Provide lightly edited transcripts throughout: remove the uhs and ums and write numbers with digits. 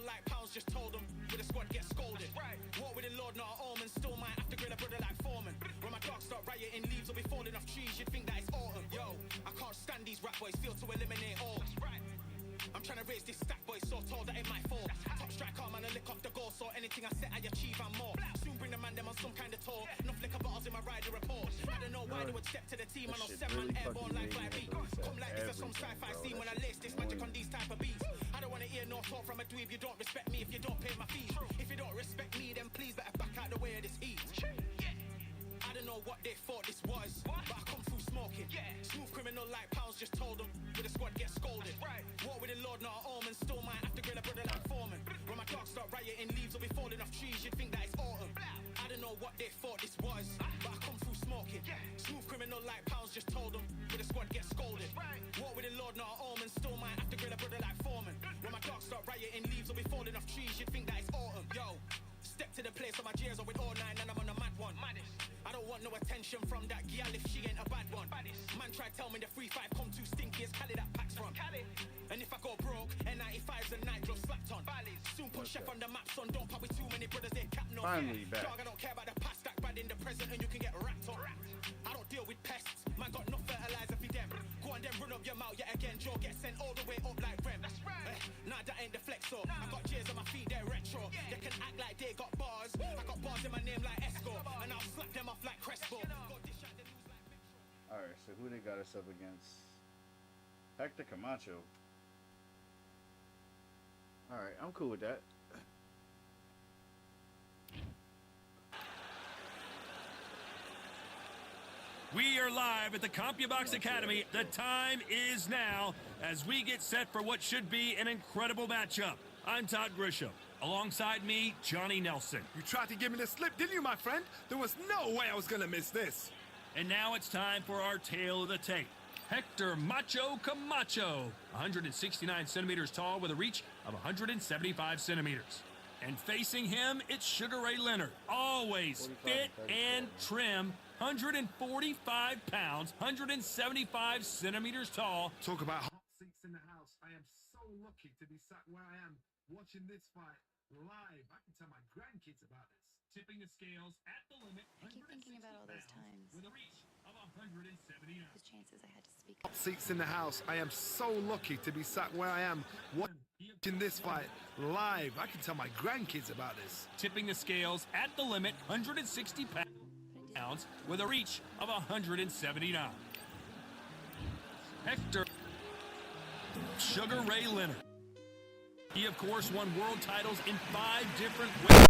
like pounds, just told them with a squad get scolded. War with the Lord, not an omen. Still might have to grill a brother like Foreman. When my dogs start rioting, leaves will be falling off trees. You'd think that it's autumn. Yo, I can't stand these rap boys, feel to eliminate all. I'm trying to raise this stack, boy, so tall that it might fall. Top striker, man, I lick off the goal, so anything I set, I achieve and more. Soon bring the man them on some kind of tour. Enough liquor bottles in my rider report. I don't know why they would step to the team. I know 7 man airborne like fly beat. Come like this is some sci-fi scene when I lace this magic on these type of beats. I don't want to hear no talk from a dweeb. You don't respect me if you don't pay my fees. If you don't respect me, then please better back out the way of this heat. I don't know what they thought this was, but I come through smoking. Smooth criminal like pounds, just told them with a squad get scolded. War with the Lord, not an omen. Still might have to grill a brother like Foreman. When my dogs start rioting, leaves will be falling off trees. You'd think that it's autumn. I don't know what they thought this was, but I come through smoking. Smooth criminal like pounds, just told them with a squad get scolded. War with the Lord, not an omen. Still might have to grill a brother like Foreman. When my dogs start rioting, leaves will be falling off trees. You'd think that it's autumn. Yo, step to the place of my jeers are with all nine and I'm on a mad one. I don't want no attention from that gal if she ain't a bad one. Man try tell me the 3-5 come too stinky as Cali that packs from. And if I go broke, N95s and nightclubs slapped on. Soon put Chef on the map, son. Don't pop with too many brothers, they cap no. Finally back. Dog, I don't care about the past, that bad in the present and you can get wrapped on. I don't deal with pests, man got no fertilizer for them. Go on then run up your mouth yet again, Joe get sent all the way up like Rem. Nah, that ain't the flexo. I got jeers on my feet, they're retro. They can act like they got bars. I got bars in my name like Esco, and I'll slap them off like Crespo. Alright, so who they got us up against? Hector Camacho. Alright, I'm cool with that. We are live at the CompuBox Academy. The time is now as we get set for what should be an incredible matchup. I'm Todd Grisham. Alongside me, Johnny Nelson. You tried to give me the slip, didn't you, my friend? There was no way I was going to miss this. And now it's time for our tale of the tape. Hector Macho Camacho, 169 centimeters tall with a reach of 175 centimeters. And facing him, it's Sugar Ray Leonard, always fit and trim, 145 pounds, 175 centimeters tall. Talk about hot seats in the house. I am so lucky to be sat where I am watching this fight live. I can tell my grandkids about this. Tipping the scales at the limit. I keep thinking about all those times. With a reach of 179. Those chances I had to speak. Hot seats in the house. I am so lucky to be sat where I am watching this fight live. I can tell my grandkids about this. Tipping the scales at the limit, 160 pounds with a reach of 179. Hector Sugar Ray Leonard. He, of course, won world titles in 5 different ways.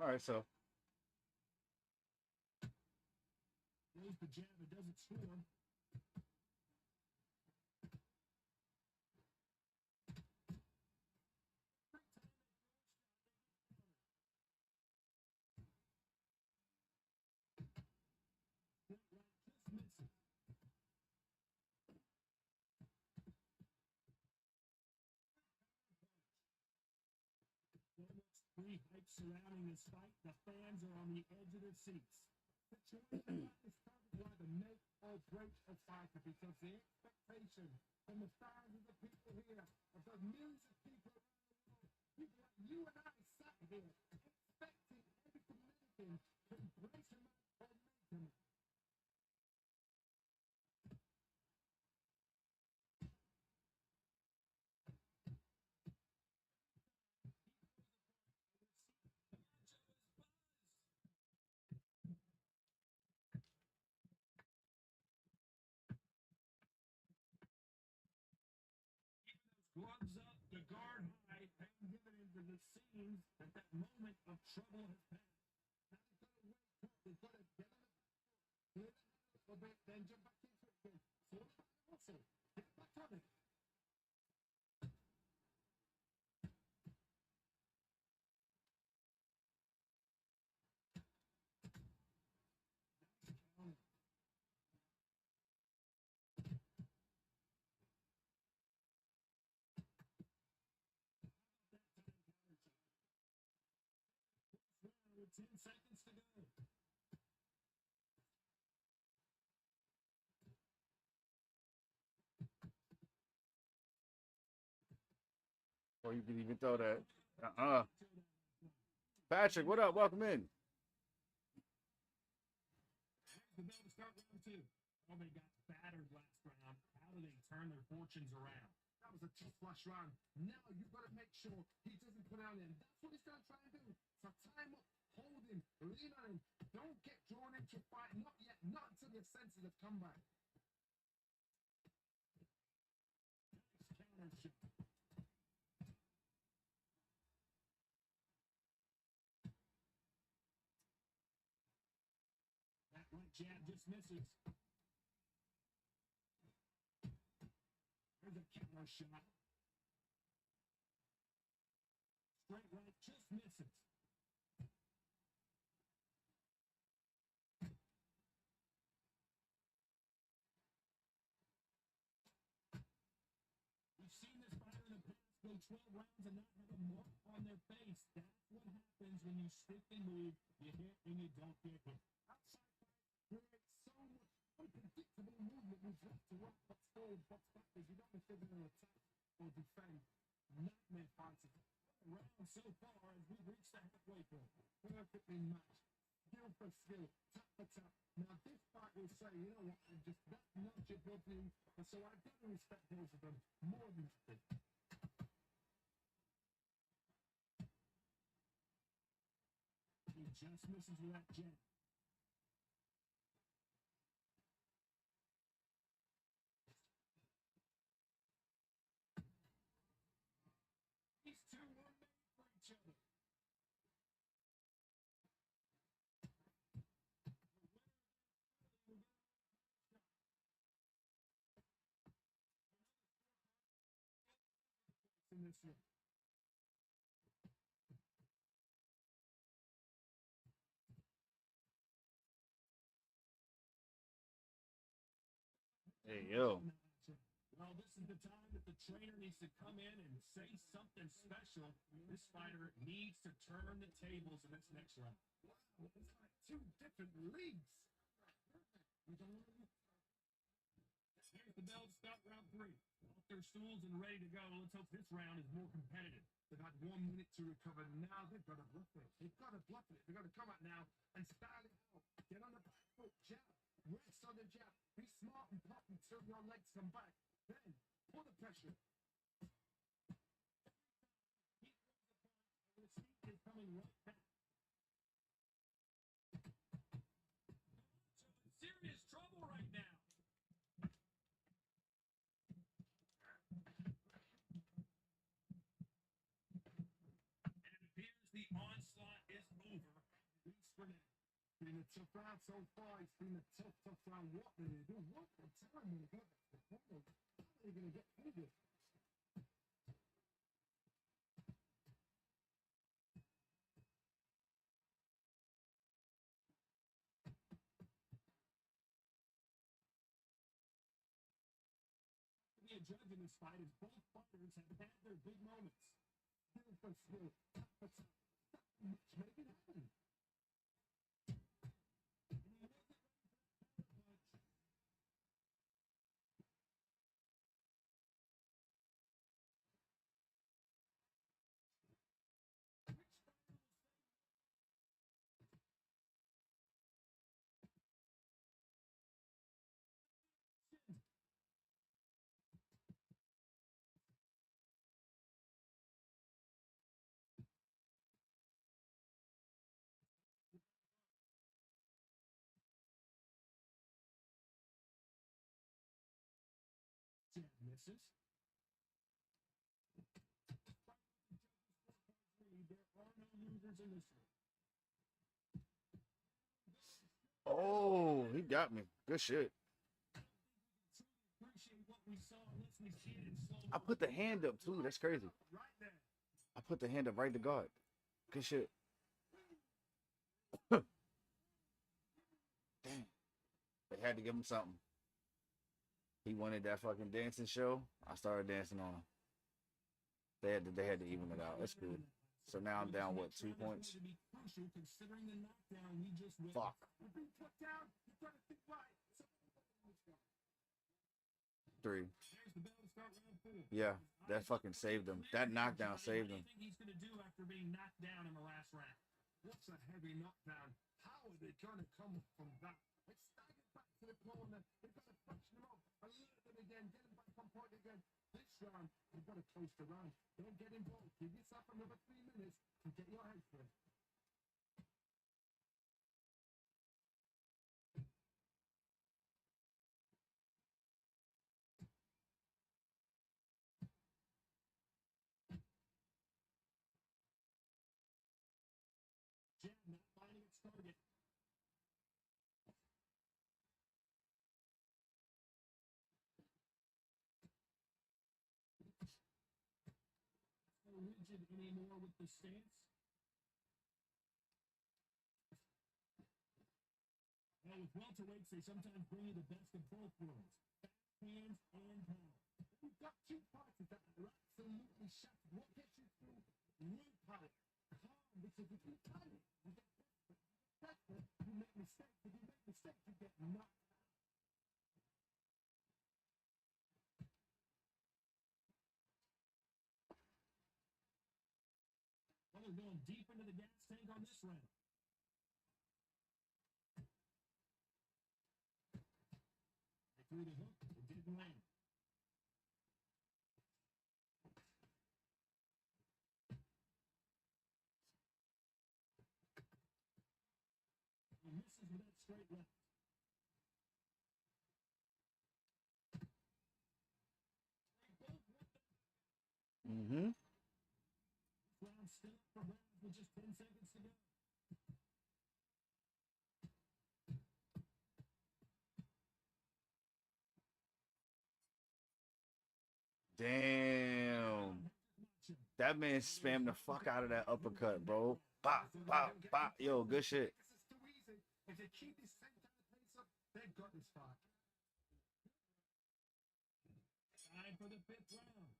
Alright, so. There's the jab that doesn't score. Three hype surrounding this fight. The fans are on the edge of their seats. The choice is probably the make or break a fighter because the expectation from the stars of the people here, of the millions of people around the world, people like you and I sat here expecting every American to embrace him or make him. Gloves up, the guard high, paying dividends as it seems that that moment of trouble has passed. Now they've got to wait. They've got to get on the back foot, clear the head a little bit, then jump back into it again. Fall back also. Get back on it. With 10 seconds to go. Or you can even throw that. Patrick, what up? Welcome in. The bell to start round two. Oh, they got battered last round. How do they turn their fortunes around? That was a tough flush round. Now you've got to make sure he doesn't put out in. That's what he's going to try and do. So time up, hold him, lean on him. Don't get drawn into a fight. Not yet. Not until your senses have come back. Nice counter shot. That right jab just misses. There's a counter shot. Straight right just misses. We've seen this fighter in the past go 12 rounds and not have a mark on their face. That's what happens when you stick and move, you hit and you don't get hit. Outside fight creates so much unpredictable movement. Moves left to right, bucks forward, bucks backwards. You don't know if they're going to attack or defend. Nightmare fights. Round so far as we've reached the halfway point. Perfectly matched. Skill for skill, tap for tap. Now this fight will say, you know what, I'm just that notch above you, and so I've got to respect both of them more than nothing. He just misses with that jab. These two were made for each other. In this one. Hey, yo. Well, this is the time that the trainer needs to come in and say something special. This fighter needs to turn the tables in this next round. Wow, it's like two different leagues. Here's the bell to start round three. Off their stools and ready to go. Let's hope this round is more competitive. They've had 1 minute to recover. Now they've got to bluff it. They've got to bluff it. They've got to come out now and style it out. Get on the back foot, jab. Rest on the jab. Be smart and pop until your legs come back. Then pull the pressure. The seat is coming right back. Serious trouble right now. And it appears the onslaught is over, at least for now. Been a tough round so far. It's been a tough round. What do they do? What the time when they go back to the corner? How are they going to get through this? To be a judge in this fight is both fighters have had their big moments. Skill for skill, tap for tap. Not much making happen. Jab misses. fighters in this one. Oh, he got me. Good shit. Appreciate what we saw unless we see it in slow I put the hand up too. That's crazy. right there. I put the hand up right to guard. Good shit. Damn. They had to give him something. He wanted that fucking dancing show. I started dancing on him. They had to even it out. That's cool. So now I'm down, what, 2 points? Fuck. 3. Yeah, that fucking saved him. That knockdown saved him. He's going to do after being knocked down in the last round. What's a heavy knockdown? How are they going to come from that? They staggered back to the corner. They've got to function him up. Alert them again. Get him back on point again. This round, you've got to close the round. Don't get involved. Give yourself another 3 minutes to get your head free. Jab not finding its target. Not rigid anymore with the stance. Now with welterweights, they sometimes bring you the best of both worlds. Hands and power. You've got 2 parts of that are absolutely shut. What gets you through? Real power. Calm, because if you cut it, you get pressure. You make mistakes. If you make mistakes, you get knocked out. Well, they're going deep into the gas tank on this round. They threw the hook. It didn't land. He misses with that straight left. Mm-hmm. Round still up for rounds with just 10 seconds to go. Damn. That man spammed the fuck out of that uppercut, bro. Bop, bop, bop. Yo, good shit. This is too easy. If they keep this same kind of pace up, they've got this far. Time for the 5th round.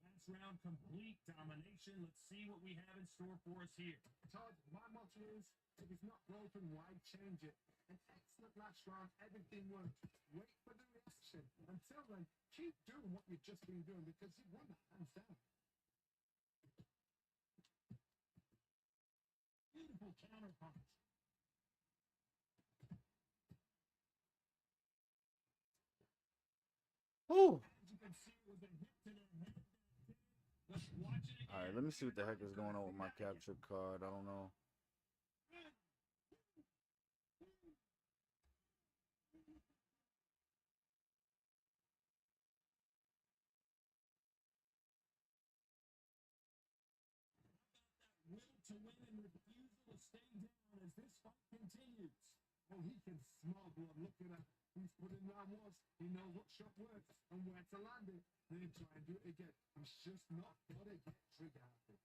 Last round, complete domination. Let's see what we have in store for us here. Todd, my motto is, if it's not broken, why change it? An excellent last round. Everything worked. Wait for the reaction. Until then, keep doing what you've just been doing because you won that hands down. Beautiful counter punch. Woo. As you can see, it was a hit to the head. Let's watch it again. All right, let me see what the heck is going on with my capture card. I don't know. Will to win and refusal to stay down as this fight continues. Oh, he can smell blood. Look at him. He's put in round once. He knows what shot works and where to land it. Then try and do it again. He's just not got to get trigger happy.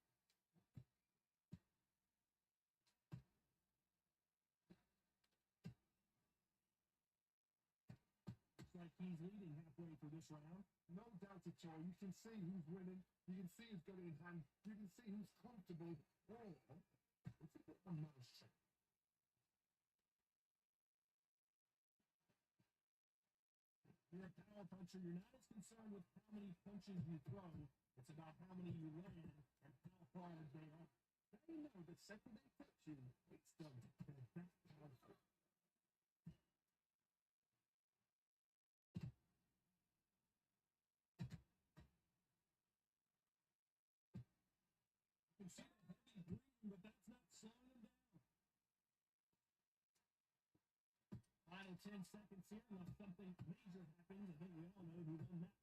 Looks like he's leading halfway through this round. No doubt at all. You can see who's winning. You can see who's got it in hand. You can see who's comfortable. Oh, it's a bit of a mouse trick. You're a power puncher. You're not as concerned with how many punches you throw. It's about how many you land and how far they are. They know the second they touch you, it's done. They're that powerful. You can see the heavy breathing, but that's not slowing him down. Final 10 seconds here, unless something major happens. I think we all know who won that.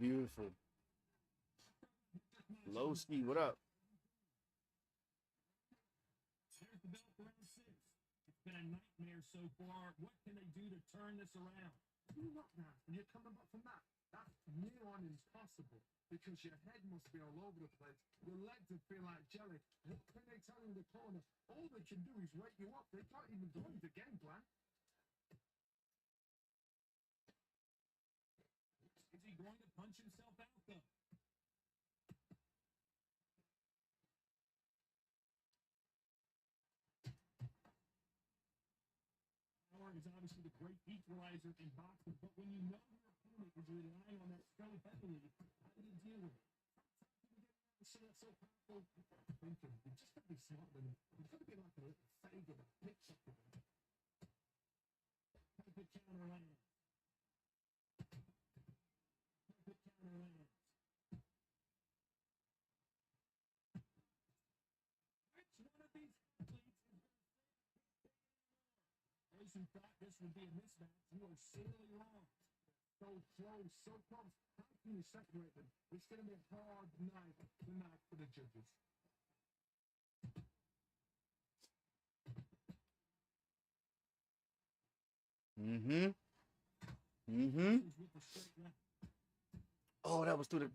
Beautiful. Low ski, what up? There's the bell for round 6. It's been a nightmare so far. What can they do to turn this around? You know that, and you're coming back from that. That's near on impossible because your head must be all over the place. Your legs would feel like jelly. What can they tell in the corner? All they can do is wake you up. They can't even go into game plan. Is he going to punch himself out, though? Power is obviously the great equalizer in boxing, but when you know your opponent is relying on that so heavily, how do you deal with it? So that's so powerful. Thinking, you just got to be smart with it. You've got to be like a little fade of a pitch up to them. Perfect counter land. Perfect counter land. Which one of these athletes is going to Those who thought this would be a mismatch, you are sorely wrong. So close, so close. How can you separate them? It's going to be a hard night tonight for the judges. Mm-hmm. Mm-hmm. Oh, that was through the...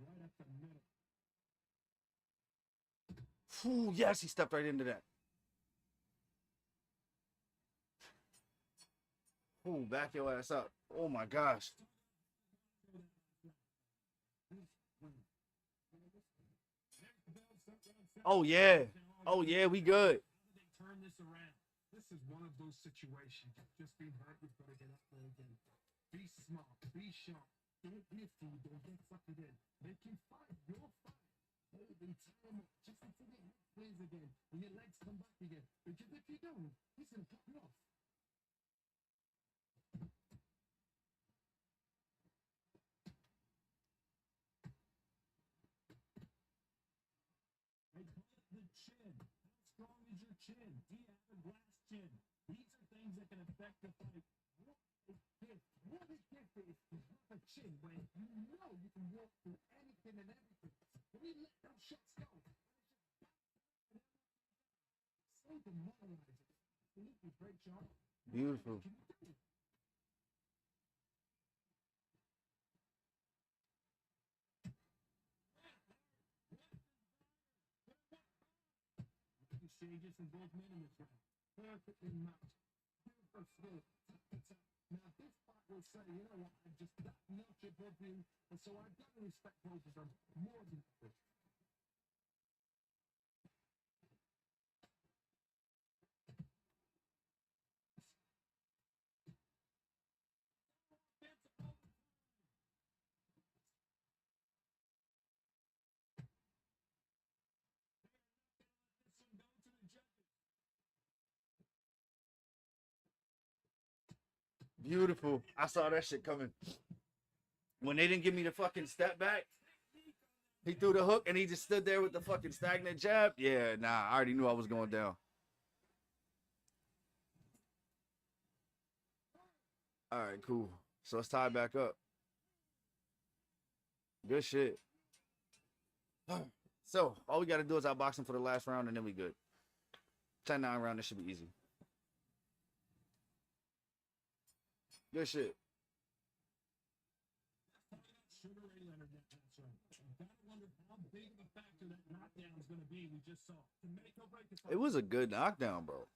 Right up the middle. Ooh, yes, he stepped right into that. Ooh, back your ass up. Oh my gosh. Oh yeah. Oh yeah, we good. Turn this around. This is one of those situations. You've just been hurt. You've got to get up there again. Be smart. Be sharp. Don't be a fool. Don't get sucked in. They can fight. You'll fight. Hold and tie him up just until your head clears again and your legs come back again. Because if you don't, he's going to cut you off. I call it the chin. How strong is your chin? Do you have a glass chin? These are things that can affect the fight. What a gift it is to have a chin when you know you can walk through anything and everything. When you let those shots go, so demoralizing. Absolutely great job. Beautiful. Exchanges from both men in this round. Perfectly matched. Beautiful skill. Now this fight will say, you know what, I'm just that notch above you, and so I've got to respect both of them more than ever. Beautiful. I saw that shit coming. When they didn't give me the fucking step back, he threw the hook and he just stood there with the fucking stagnant jab. Yeah, nah, I already knew I was going down. All right, cool. So let's tie it back up. Good shit. So all we got to do is outbox him for the last round and then we good. 10-9 round, this should be easy. Good shit. It was a good knockdown, bro.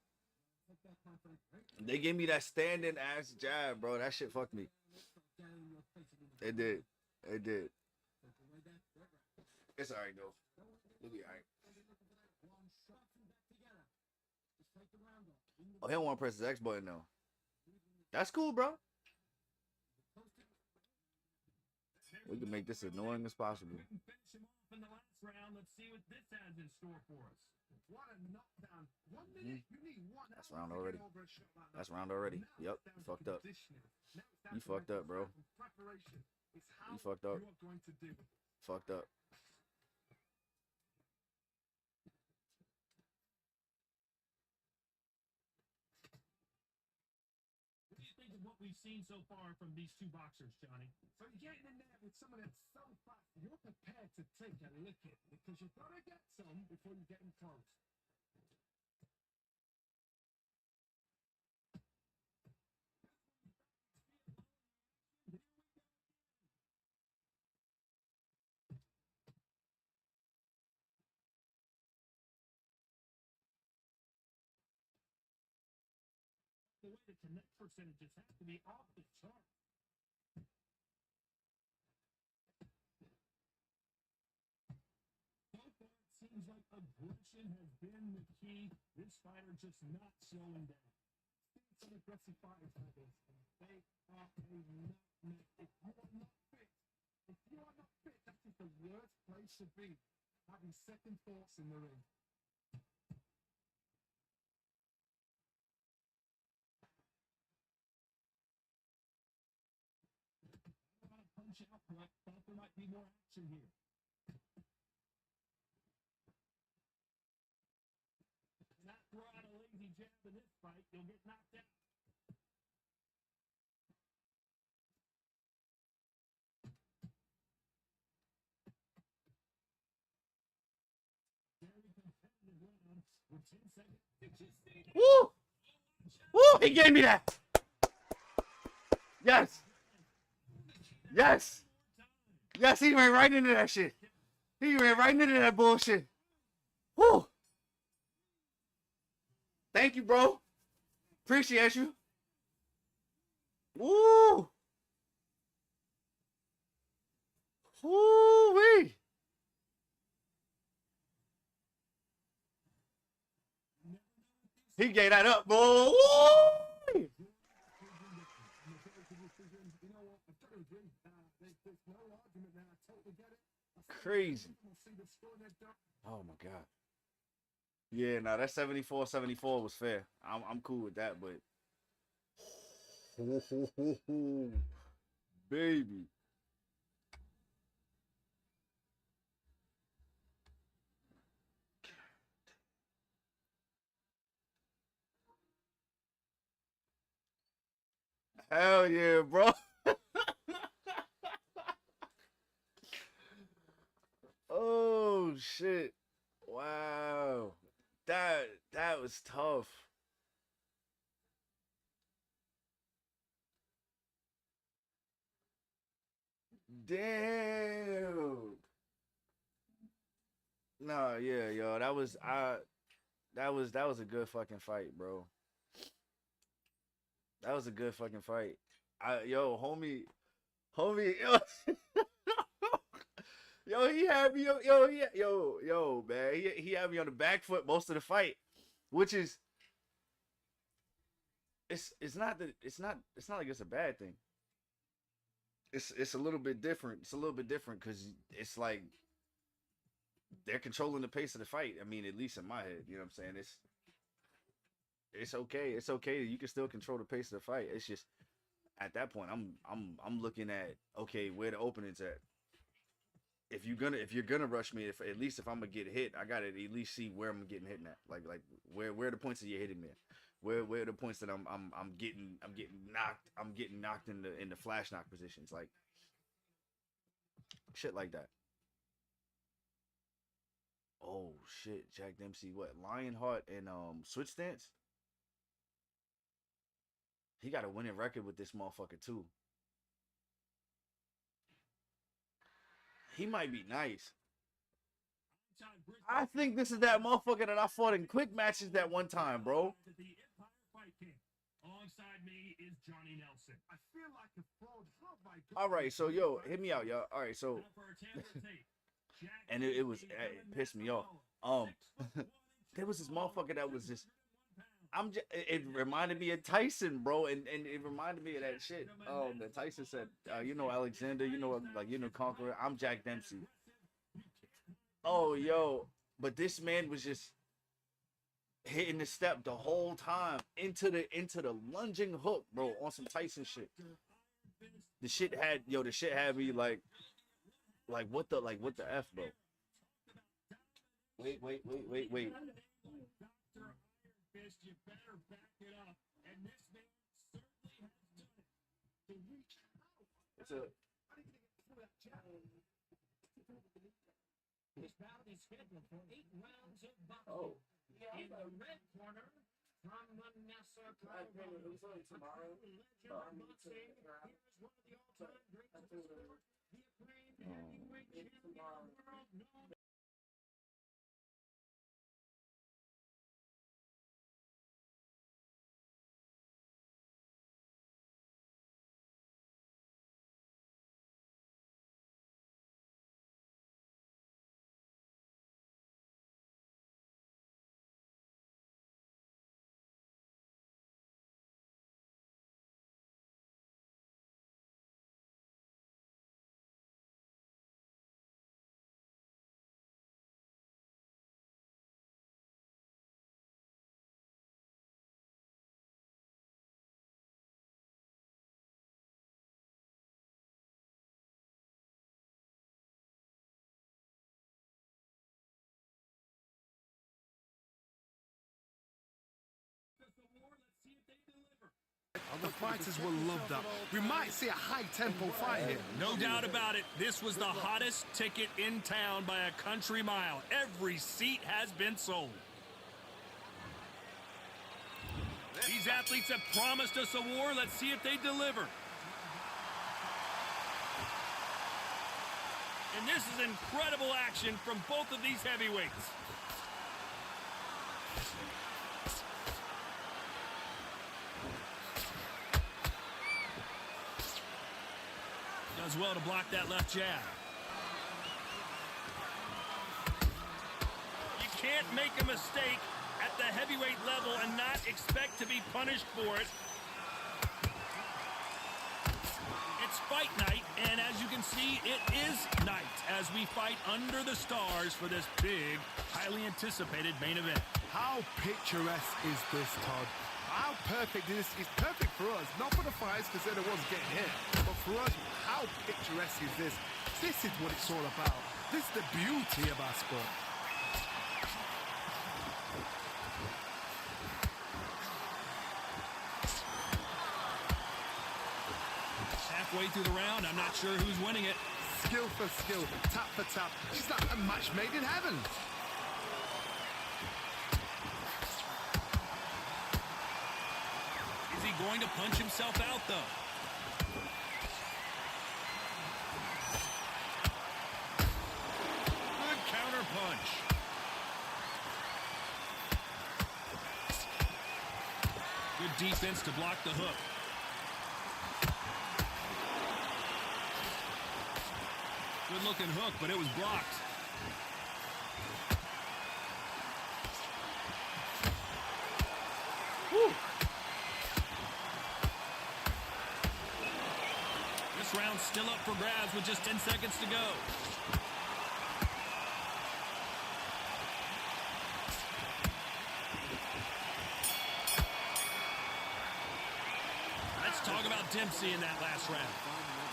They gave me that standing ass jab, bro. That shit fucked me. It did. It did. It's all right, though. We'll be all right. Oh, he don't want to press his X button, though. That's cool, bro. We can make this annoying as possible. Couldn't finish him off in the last round. Let's see what this has in store for us. What a knockdown. 1 minute, you need 1 That's hour round to already. get over a shot like that. That's round already. Now Yep, it's down you to fucked up. conditioning. Now it's down You to fucked up, bro. preparation. It's how You fucked up. you are going to do it. Fucked up. What do you think of what we've seen so far from these two boxers, Johnny? So you're getting in there with someone that's so fast, you're prepared to take a licking because you've got to get some before you get in close. The way the connect percentages have to be off the chart. So far, it seems like aggression has been the key. This fighter just not slowing down. Some aggressive fighters like this, and they are a nightmare. If you are not fit, that is the worst place to be. Having second thoughts in the ring. Punch out, but I thought there might be more action here. Not throw out a lazy jab in this fight, you'll get knocked out. Very competitive round with 10 seconds. Did you see that? Woo! Woo! He gave me that. Yes. Yes. Yes, he ran right into that shit. He ran right into that bullshit. Woo! Thank you, bro. Appreciate you. Woo! Woo-wee! He gave that up, boy. Woo! You know what? I totally agree. There's no argument there. I totally get it. Crazy. We'll see the score they've done. Oh my god. Yeah, no, that 74-74 was fair. I'm cool with that, but baby. Hell yeah, bro. Oh shit. Wow. That was tough. Damn. No, yeah, yo, that was a good fucking fight, bro. That was a good fucking fight. Yo, homie, yo, yo, he had me, yo, man, he had me on the back foot most of the fight, which is, it's not like it's a bad thing. It's a little bit different. It's a little bit different because it's like they're controlling the pace of the fight. I mean, at least in my head, you know what I'm saying? It's okay. It's okay. You can still control the pace of the fight. It's just at that point, I'm looking at, okay, where the opening's at. If you're gonna rush me, at least if I'm gonna get hit, I gotta at least see where I'm getting hit at. Like where are the points that you're hitting me at? Where are the points that I'm getting knocked in the flash knock positions, like shit like that. Oh shit, Jack Dempsey, what, Lionheart and Switch Stance? He got a winning record with this motherfucker too. He might be nice. I think this is that motherfucker that I fought in quick matches that one time, bro. Alongside me is Johnny Nelson. I feel like a fraud. How have I got All right, so yo, hit me out, y'all. All right, so and it pissed me off. There was this motherfucker that was just, It reminded me of Tyson, bro, and it reminded me of that shit. That Tyson said, Alexander, Conqueror. I'm Jack Dempsey. Oh, yo, but this man was just hitting the step the whole time into the lunging hook, bro, on some Tyson shit. The shit had me like what the F, bro. Wait. You better back it up. And this man certainly has done it. To reach out. It's a. This bout is scheduled for 8 rounds of boxing. Oh. In the red corner, from Manasseh, Colorado, a true legend of boxing. Here's one of the all-time greats of the sport, the acclaimed heavyweight champion of the world, known. The fighters will love that. We might see a high-tempo fight here. No doubt about it. This was the hottest ticket in town by a country mile. Every seat has been sold. These athletes have promised us a war. Let's see if they deliver. And this is incredible action from both of these heavyweights. Does well to block that left jab. You can't make a mistake at the heavyweight level and not expect to be punished for it. It's fight night, and as you can see, it is night as we fight under the stars for this big, highly anticipated main event. How picturesque is this, Todd? How perfect is this? It's perfect for us, not for the fighters because they're the ones getting hit, but for us, how picturesque is this? This is what it's all about. This is the beauty of our sport. Halfway through the round, I'm not sure who's winning it. Skill for skill, tap for tap. She's like a match made in heaven. Is he going to punch himself out, though? Good counter punch. Good defense to block the hook. Good looking hook, but it was blocked. Whew. This round's still up for grabs with just 10 seconds to go. Let's talk about Dempsey in that last round.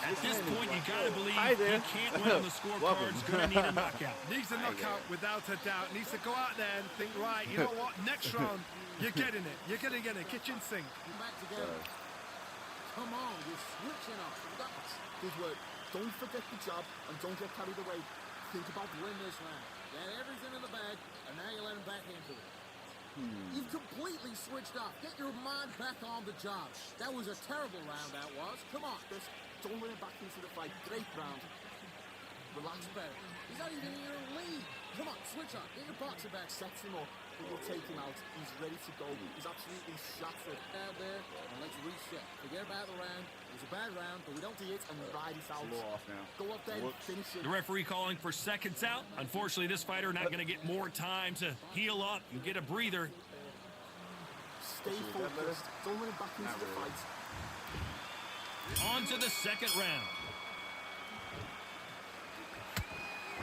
At this point, you gotta believe he can't win on the scorecards. Gonna need a knockout. Needs a knockout without a doubt. Needs to go out there and think, right, you know what? Next round, you're getting it. You're gonna get it. Kitchen sink. Back together. Come on, you're switching up. Good work. Don't forget the job and don't get carried away. Think about winning this round. Get everything in the bag, and now you let him back into it. You've completely switched off. Get your mind back on the job. That was a terrible round, that was. Come on, Chris. Don't let him back into the fight. Great round. Relax better. He's not even in your lead. Come on, switch on. Get your boxer back. Sets him up. But we'll take him out. He's ready to go. He's absolutely shattered. Out there, and let's reset. Forget about the round. It was a bad round, but we don't do it, and we ride it out. A little off now. Go up there and finish it. The referee calling for seconds out. Unfortunately, this fighter not going to get more time to heal up and get a breather. Stay Is that better? focused. Don't run back into Not the really. fight. On to the second round.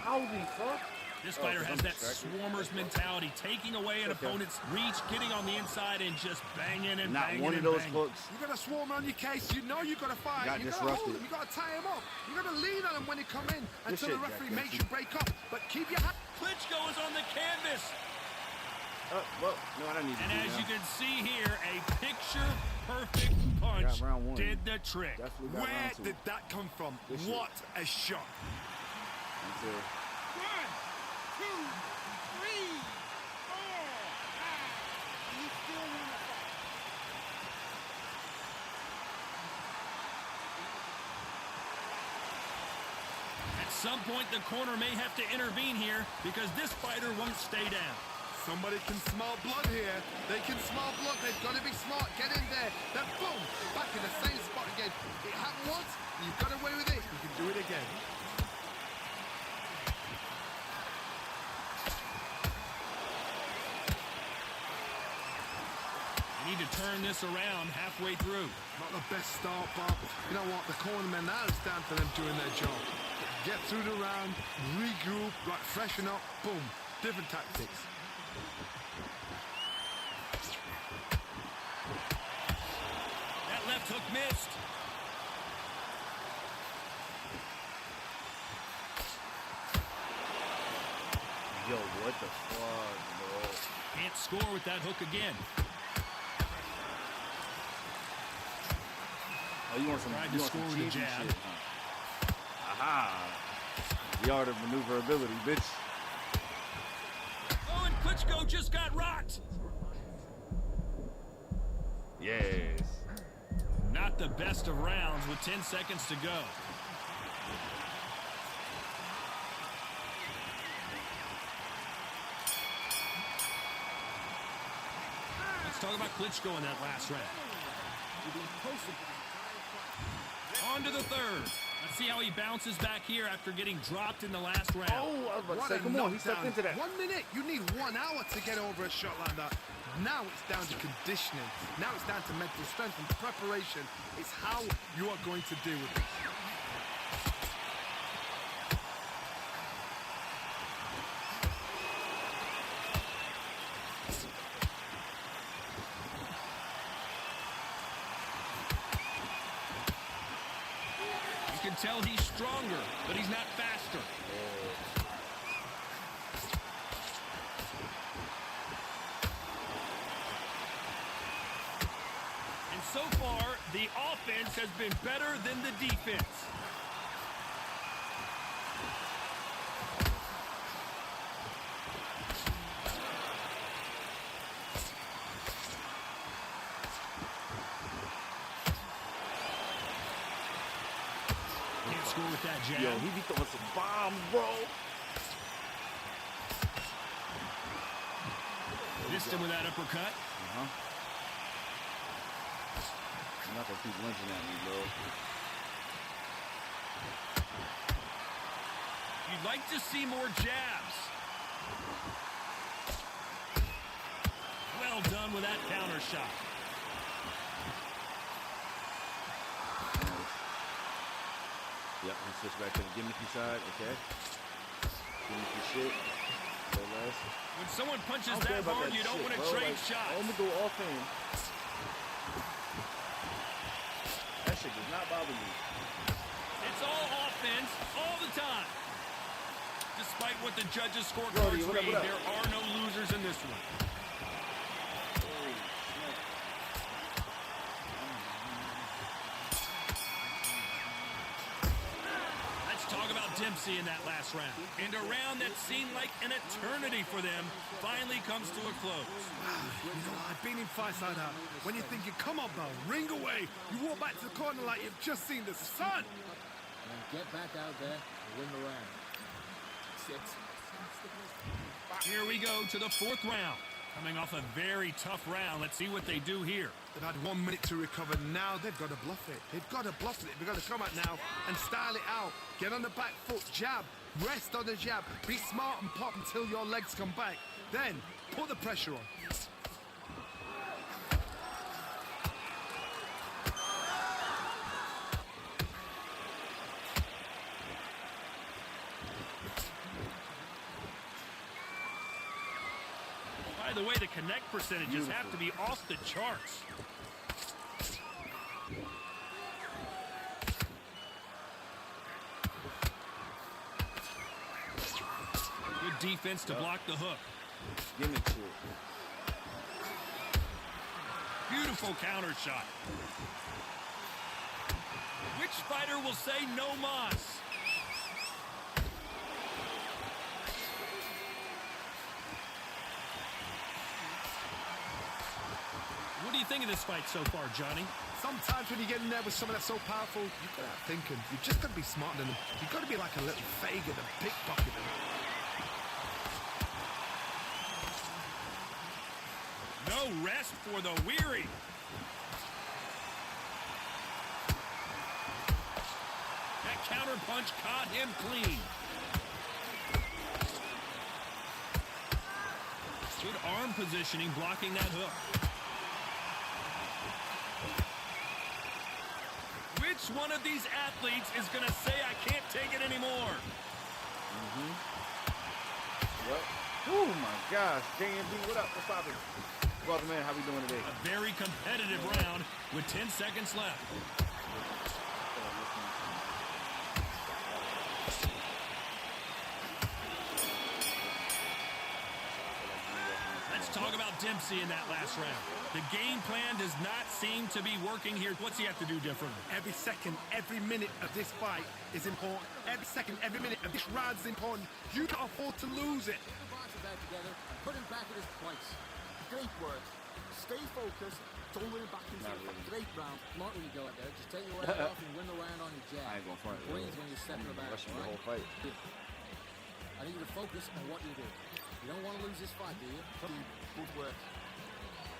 Holy fuck! This fighter has I'm that distracted. swarmer's mentality, taking away an Okay. opponent's reach, getting on the inside, and just banging and Not banging one of and those banging. hooks. You got a swarm on your case. You know you got to fight. Got You got to hold disrupted. him. You got to tie him up. You got to lean on him when he come in until shit, the referee Jack makes Dempsey. you break up. But keep your hand. Klitschko is on the canvas. Well, no, I don't need to And do as now. you can see here, a picture-perfect punch Got round one. did the trick. Definitely got Where round two. did that come from? Good shit. What a shot. Until 1, 2, 3, 4, 5. You still win the fight. At some point, the corner may have to intervene here because this fighter won't stay down. Somebody can smell blood here. They can smell blood. They've got to be smart. Get in there. Then boom, back in the same spot again. It happened once. You got away with it. You can do it again. You need to turn this around halfway through. Not the best start, but you know what? The cornermen, now it's down to them doing their job. Get through the round, regroup, like freshen up, boom. Different tactics. That left hook missed. yo, what the fuck, bro? Can't score with that hook again. Oh, you want some? Tried You to want some score with a cheesy jab. shit, huh? Aha! The art of maneuverability, bitch. Oh, and Klitschko just got rocked. Yes. Not the best of rounds with 10 seconds to go. Let's talk about Klitschko in that last round. On to the third. Let's see how he bounces back here after getting dropped in the last round. Oh, I was about What to say, a come on, he stepped knockdown. into that. 1 minute. You need 1 hour to get over a shot like that. Now it's down to conditioning. Now it's down to mental strength and preparation. It's how you are going to deal with it. You can tell he's stronger, but he's not faster. And so far, the offense has been better than the defense. Can't score with that jab. Yo, he be throwing some bombs, bro. Missed him with that uppercut. I'm not gonna keep lunging at me, bro. You'd like to see more jabs. Well done with that counter shot. Yep, he switched back to the gimmicky side. Okay. Gimmicky shit. Say less. When someone punches I don't care that about hard, that you don't shit, want to bro. trade Like, shots. I'm gonna go off in. That shit does not bother me. It's all offense all the time. Despite what the judges' Brody, scorecards what up, read, what up? there are no losers in this one. Let's talk about Dempsey in that last round. And a round that seemed like an eternity for them finally comes to a close. You know, I've been in fights like that. When you're thinking, come on, bro, ring away. You walk back to the corner like you've just seen the sun. And get back out there and win the round. 6. Here we go to the fourth round. Coming off a very tough round. Let's see what they do here. They've had 1 minute to recover. Now they've got to bluff it. They've got to bluff it. They've got to come out now and style it out. Get on the back foot, jab, rest on the jab. Be smart and pop until your legs come back. Then put the pressure on. the way, the connect percentages have to be off the charts. Good defense to block the hook. Give me shit. Beautiful counter shot. Which fighter will say no mas? What do you think of this fight so far, Johnny? Sometimes when you get in there with someone that's so powerful, you've got to have thinking. You've just got to be smarter than them. You've got to be like a little Fagin and pickpocket them. No rest for the weary. That counter punch caught him clean. Good arm positioning, blocking that hook. Which one of these athletes is going to say, I can't take it anymore? What? Oh my gosh. JMB, what up? What's poppin'? Brother man, how we doing today? A very competitive round with 10 seconds left. Let's talk about Dempsey in that last round. The game plan does not seem to be working here. What's he have to do differently? Every second, every minute of this fight is important. Every second, every minute of this round is important. You can't afford to lose it. Get the boxes back together and put him back in his place. Great work. Stay focused. Don't let him back into Not it. really. Great round. Smart when you go out there. Just take your head off and win the round on your jab. I ain't going front. Breathe when you're stepping back. Rushing the all whole right? fight. I need you to focus on what you do. You don't want to lose this fight, do you? Good work.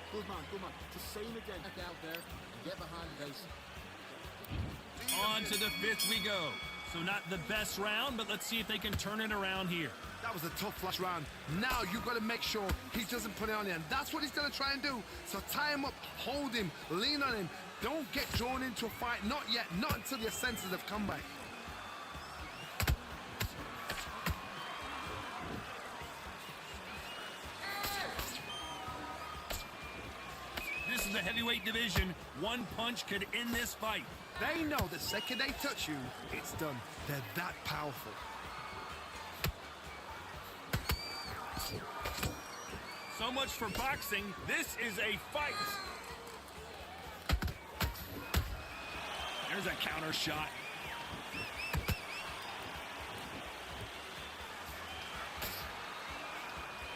Good man, good man. Just say him again. Back out there and get behind the base. On to the fifth we go. So not the best round, but let's see if they can turn it around here. That was a tough last round. Now you've got to make sure he doesn't put it on you. And that's what he's going to try and do. So tie him up, hold him, lean on him. Don't get drawn into a fight. Not yet. Not until your senses have come back. This is the heavyweight division. One punch could end this fight. They know the second they touch you, it's done. They're that powerful. So much for boxing. This is a fight. There's a counter shot.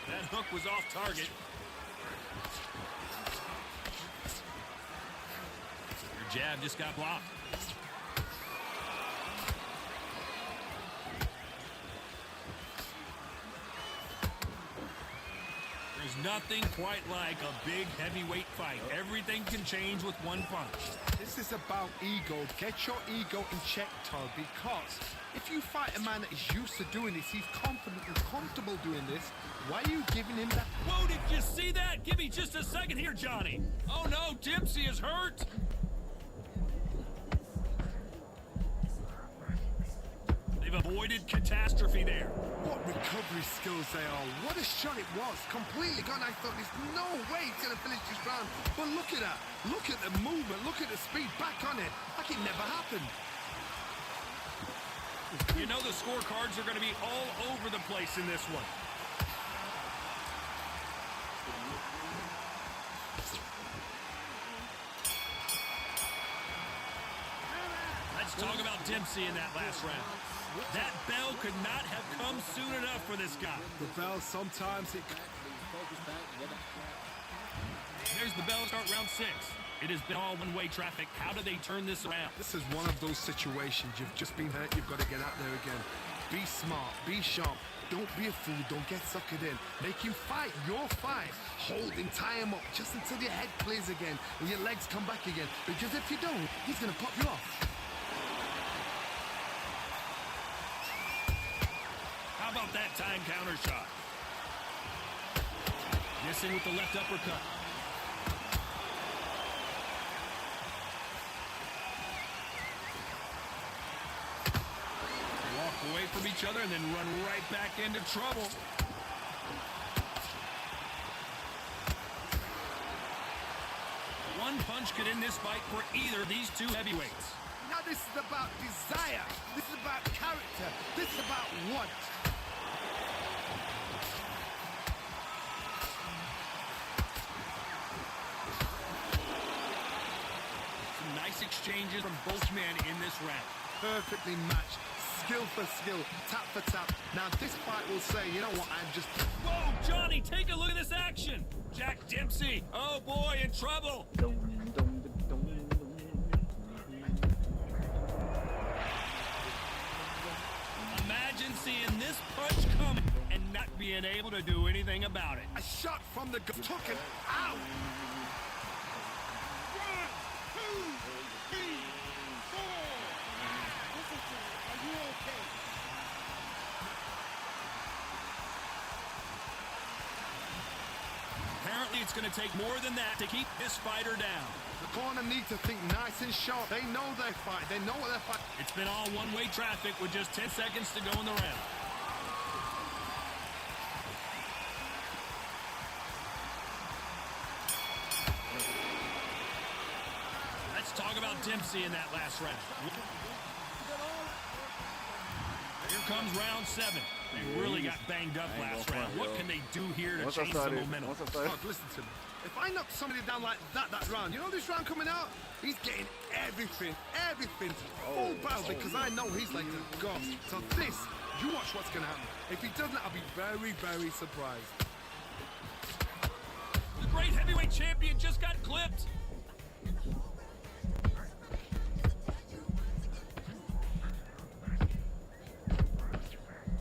That hook was off target. Your jab just got blocked. There's nothing quite like a big heavyweight fight. Everything can change with one punch. This is about ego. Get your ego in check, Todd, because if you fight a man that is used to doing this, he's confident and comfortable doing this, why are you giving him that? Whoa, did you see that? Give me just a second here, Johnny. Oh no, Dempsey is hurt. They've avoided catastrophe there. What recovery skills they are. What a shot it was. Completely gone. I thought there's no way he's going to finish this round. But look at that. Look at the movement. Look at the speed. Back on it. Like it never happened. You know the scorecards are going to be all over the place in this one. Let's talk about Dempsey in that last round. That bell could not have come soon enough for this guy. The bell, sometimes it... Focus back and get back. There's the bell to start round 6. It has been all one-way traffic. How do they turn this around? This is one of those situations. You've just been hurt. You've got to get out there again. Be smart. Be sharp. Don't be a fool. Don't get suckered in. Make him fight your fight. Hold him. Tie him up just until your head clears again and your legs come back again. Because if you don't, he's going to pop you off. How about that time counter shot? Missing with the left uppercut. Walk away from each other and then run right back into trouble. punch could end this fight for either of these two heavyweights. Now this is about desire. This is about character. This is about want. Some nice exchanges from both men in this round. Perfectly matched. Skill for skill, tap for tap. Now this fight will say, you know what, I'm just... Whoa, Johnny, take a look at this action. Jack Dempsey, oh boy, in trouble. Imagine seeing this punch coming and not being able to do anything about it. A shot from the took it out. 1, 2, 3, 4. Are you okay? Apparently, it's going to take more than that to keep this fighter down. The corner needs to think nice and sharp. They know their fight. They know what they're fighting. It's been all one-way traffic with just 10 seconds to go in the round. Let's talk about Dempsey in that last round. Here comes round 7. They really got banged up last round. What can they do here to change the momentum? Oh, listen to me. If I knock somebody down like that round, you know this round coming out? He's getting everything, full barrel because I know he's like a ghost. So this, you watch what's going to happen. If he doesn't, I'll be very, very surprised. The great heavyweight champion just got clipped.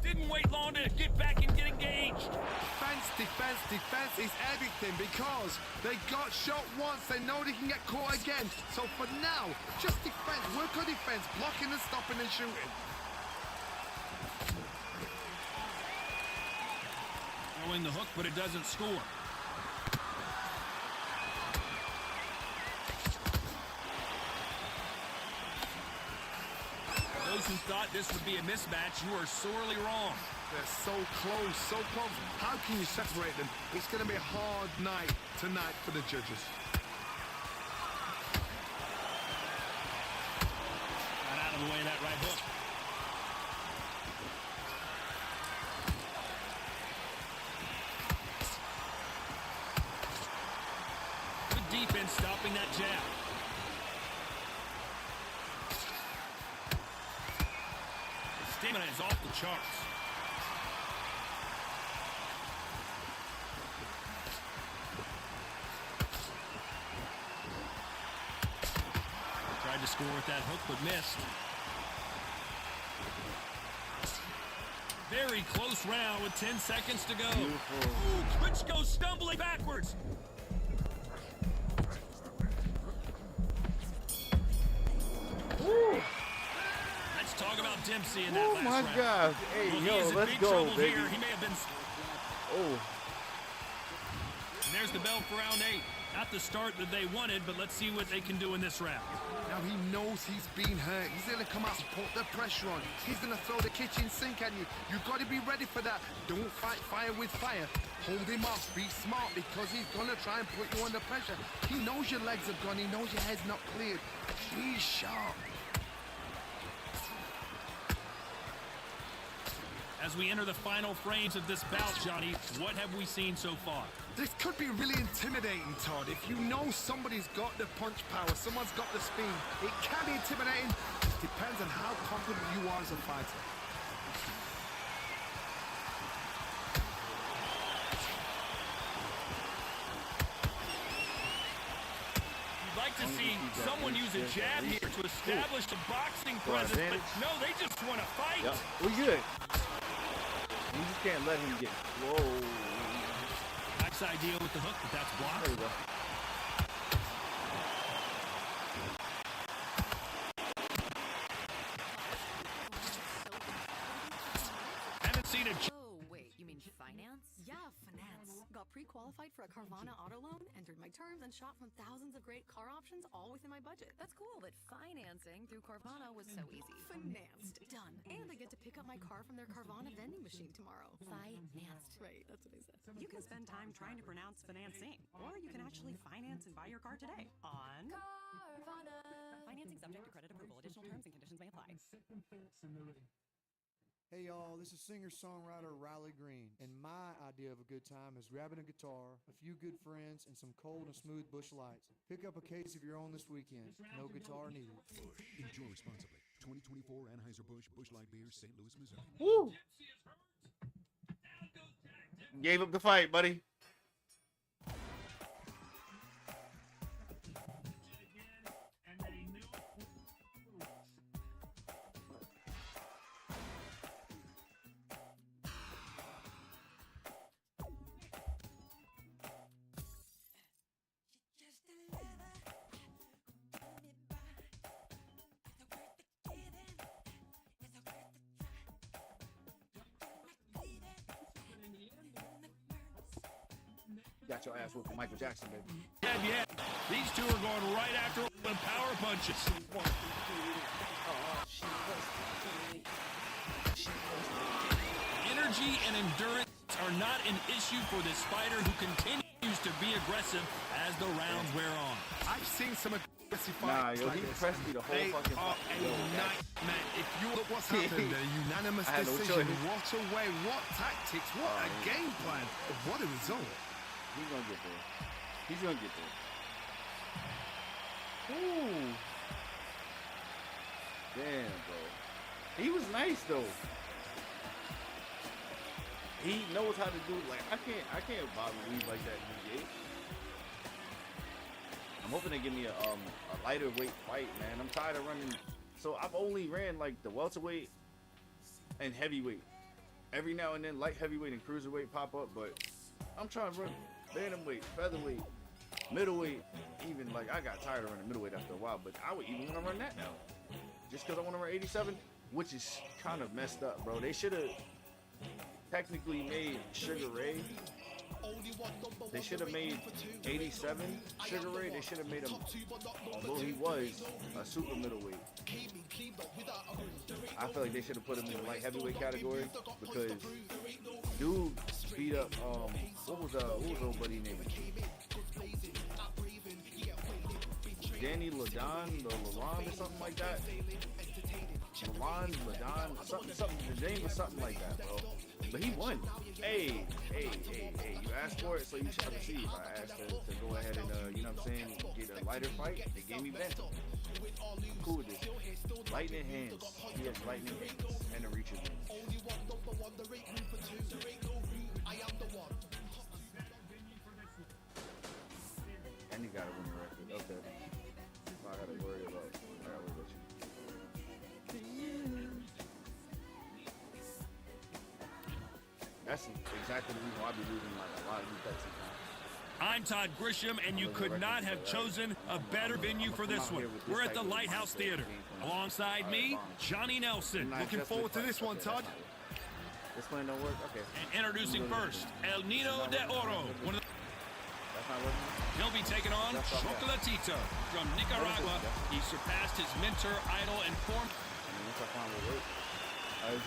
Didn't wait long to get back and get engaged. Defense is everything because they got shot once. They know they can get caught again. So for now, just defense. Work on defense, blocking and stopping and shooting. Throwing the hook, but it doesn't score. Those who thought this would be a mismatch, you are sorely wrong. They're so close, so close. How can you separate them? It's going to be a hard night tonight for the judges. Got out of the way of that right hook. Good defense stopping that jab. The stamina is off the charts. Tried to score with that hook, but missed. Very close round with 10 seconds to go. Ooh, Klitschko stumbling backwards. Let's talk about Dempsey in that Oh last my round. God! Hey, Well, he yo, is in let's big go, trouble baby. here. He may have been... Oh, And there's the bell for round 8. Not the start that they wanted, but let's see what they can do in this round. Now he knows he's been hurt. He's going to come out and put the pressure on. He's going to throw the kitchen sink at you. You've got to be ready for that. Don't fight fire with fire. Hold him off. Be smart because he's going to try and put you under pressure. He knows your legs have gone. He knows your head's not cleared. Be sharp. As we enter the final frames of this bout, Johnny, what have we seen so far? This could be really intimidating, Todd. If you know somebody's got the punch power, someone's got the speed, it can be intimidating. It depends on how confident you are as a fighter. You'd like to see someone use a jab here to establish a boxing presence, but no, they just want to fight. yeah, we good. You just can't let him get. Whoa. Nice idea with the hook, but that's blocked. There we go. Haven't seen a Oh, wait, you mean finance? Yeah, finance. Got pre-qualified for a Carvana auto loan, entered my terms, and shot from thousands of great car options, all within my budget. That's cool, but financing through Carvana was so easy. Financed. Done. And I get to pick up my my car from their Carvana vending machine tomorrow. Financed. Right, that's what I said. You can spend time trying to pronounce financing, or you can actually finance and buy your car today on Carvana. Financing subject to credit approval. Additional terms and conditions may apply. Second thoughts in the ring. Hey y'all, this is singer-songwriter Riley Green, and my idea of a good time is grabbing a guitar, a few good friends, and some cold and smooth Busch Lights. Pick up a case of your own this weekend. No guitar needed. Enjoy responsibly. 2024 Anheuser-Busch Busch Light Beer, St. Louis, Missouri. Woo! Gave up the fight, buddy. Got your ass whooped, Michael Jackson, baby. Yeah. These two are going right after the power punches. Energy and endurance are not an issue for this fighter who continues to be aggressive as the rounds wear on. I've seen some aggressive Nah, fights yo, like he this. pressed me the whole They fucking are fight. a Yo, nightmare. If you look what's happened, a unanimous I had no decision. choice. What a way, what tactics, what a game plan, what a result. He's gonna get there. He's gonna get there. Ooh. Damn, bro. He was nice though. He knows how to do. Like I can't bother weave like that in the I'm hoping they give me a lighter weight fight, man. I'm tired of running. So I've only ran like the welterweight and heavyweight. Every now and then light heavyweight and cruiserweight pop up, but I'm trying to run bantamweight, featherweight, middleweight. Even like I got tired of running middleweight after a while, but I would even want to run that now. Just because I want to run 87, which is kind of messed up, bro. They should have technically made Sugar Ray. They should have made 87 Sugar Ray. They should have made him, although he was a super middleweight. I feel like they should have put him in the light heavyweight category because dude beat up what was old buddy name? Danny Ladon or something like that. Ladon, something. The name was something like that, bro. But he won. Hey, you asked for it, so you shall receive. I asked to go ahead and, you know what I'm saying, get a lighter fight. They gave me Bento. I'm cool with this. Lightning hands. He has lightning hands and a reach of hands. And he got to win the record. Okay. I got to worry about you. That's exactly the reason why I be losing like a lot of these bets sometimes. I'm Todd Grisham, and you could not have chosen a better venue for this one. We're at the Lighthouse Theater. Alongside me, Johnny Nelson. Looking forward to this one, Todd. This plan don't work? Okay. And introducing first, El Nino de Oro. That's not working? He'll be taking on Chocolatito from Nicaragua. He surpassed his mentor, idol, and form.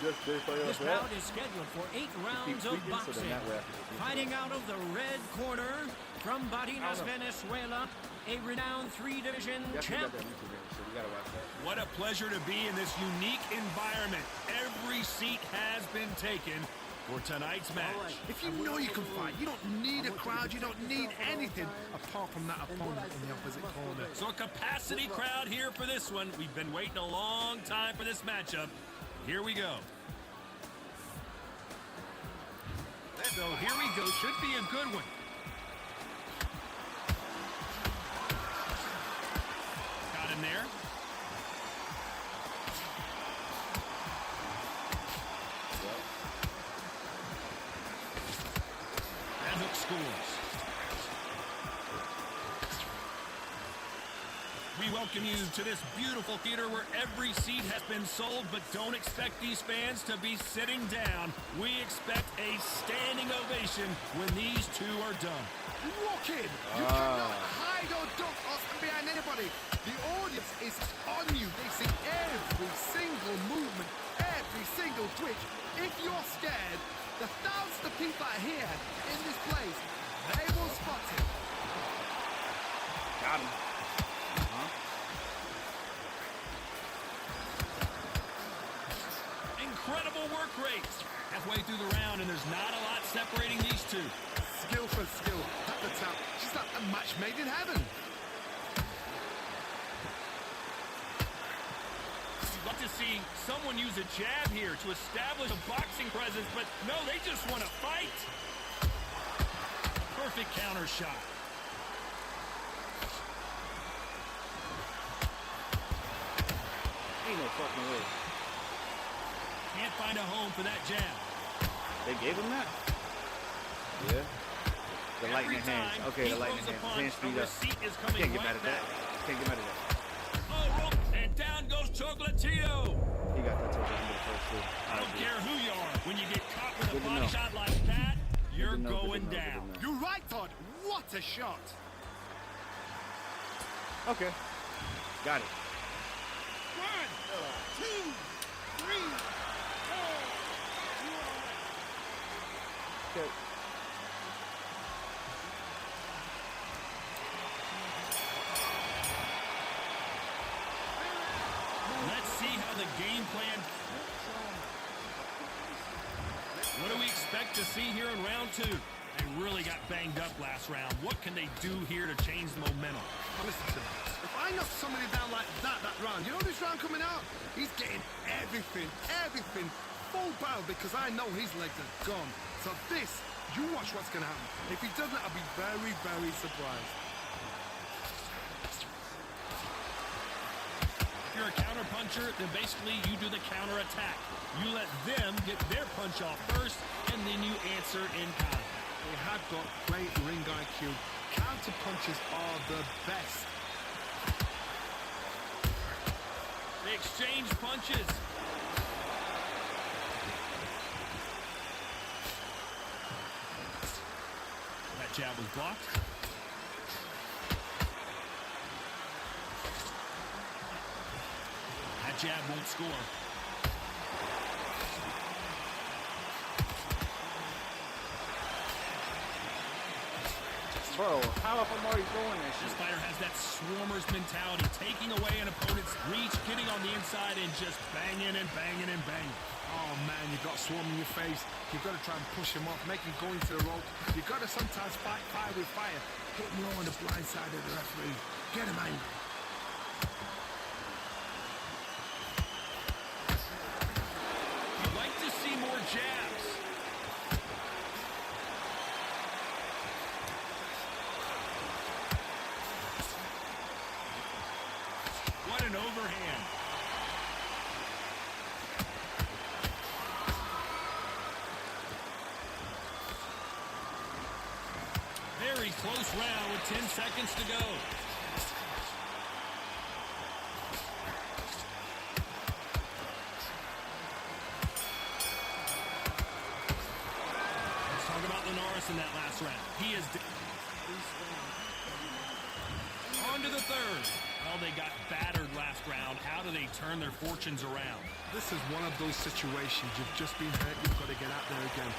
This bout is scheduled for 8 rounds of boxing. Fighting out of the red corner from Barinas, Venezuela, a renowned 3-division champ. What a pleasure to be in this unique environment. Every seat has been taken for tonight's match. If you know you can fight, you don't need a crowd, you don't need anything apart from that opponent in the opposite corner. So a capacity crowd here for this one. We've been waiting a long time for this matchup. Here we go. So here we go. Should be a good one. Got him there. That hook scores. We welcome you to this beautiful theater where every seat has been sold, but don't expect these fans to be sitting down. We expect a standing ovation when these two are done. Walk in. You cannot hide or duck or stand behind anybody. The audience is on you. They see every single movement, every single twitch, seems like here, in this place, they will spot him. Got him. Incredible work rate. Halfway through the round, and there's not a lot separating these two. Skill for skill, at the top. Just like a match made in heaven. You'd like to see someone use a jab here to establish a boxing presence, but no, they just want to fight. Perfect counter shot. Ain't no fucking way. Can't find a home for that jab. They gave him that? Yeah. The lightning hands. Okay, the lightning hands. Hand speed up. Can't get mad at that. Can't get mad at that. Oh, and down goes Chocolatito. He got that towards the end of the first two. I don't care who you are. When you get caught with a body shot like that, you're going down. You're right, Todd. What a shot. Okay. Got it. 1, 2, 3, 4. Okay. Let's see how the game plan. What do we expect to see here in round 2? They really got banged up last round. What can they do here to change the momentum? Listen to me. If I knock somebody down like that round, you know this round coming out? He's getting everything full barrel because I know his legs are gone. So this, you watch what's going to happen. If he doesn't, I'll be very, very surprised. If you're a counter puncher, then basically you do the counter attack. You let them get their punch off first, and then you answer in kind. They have got great ring IQ. Counter punches are the best. They exchange punches. That jab was blocked. That jab won't score. Bro, how if I'm already throwing that shit? This fighter has that swarmer's mentality, taking away an opponent's reach, getting on the inside, and just banging and banging and banging. Oh man, you got swarm in your face. You got to try and push him off, make him go into the rope. You got to sometimes fight fire with fire. Hit him low on the blind side of the referee. Get him angry. You'd like to see more jabs. What an overhand. Very close round with 10 seconds to go. Let's talk about Linares in that last round. He is on to the third. Well, they got battered last round. How do they turn their fortunes around? This is one of those situations. You've just been hurt. You've got to get out there again.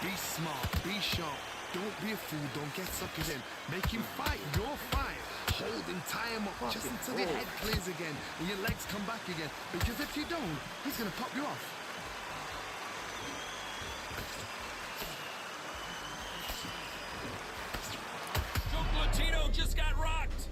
Be smart. Be sharp. Don't be a fool. Don't get sucked in. Make him fight your fight. Hold him, tie him up just until your head clears again and your legs come back again. Because if you don't, he's going to pop you off. Chocolatito just got rocked.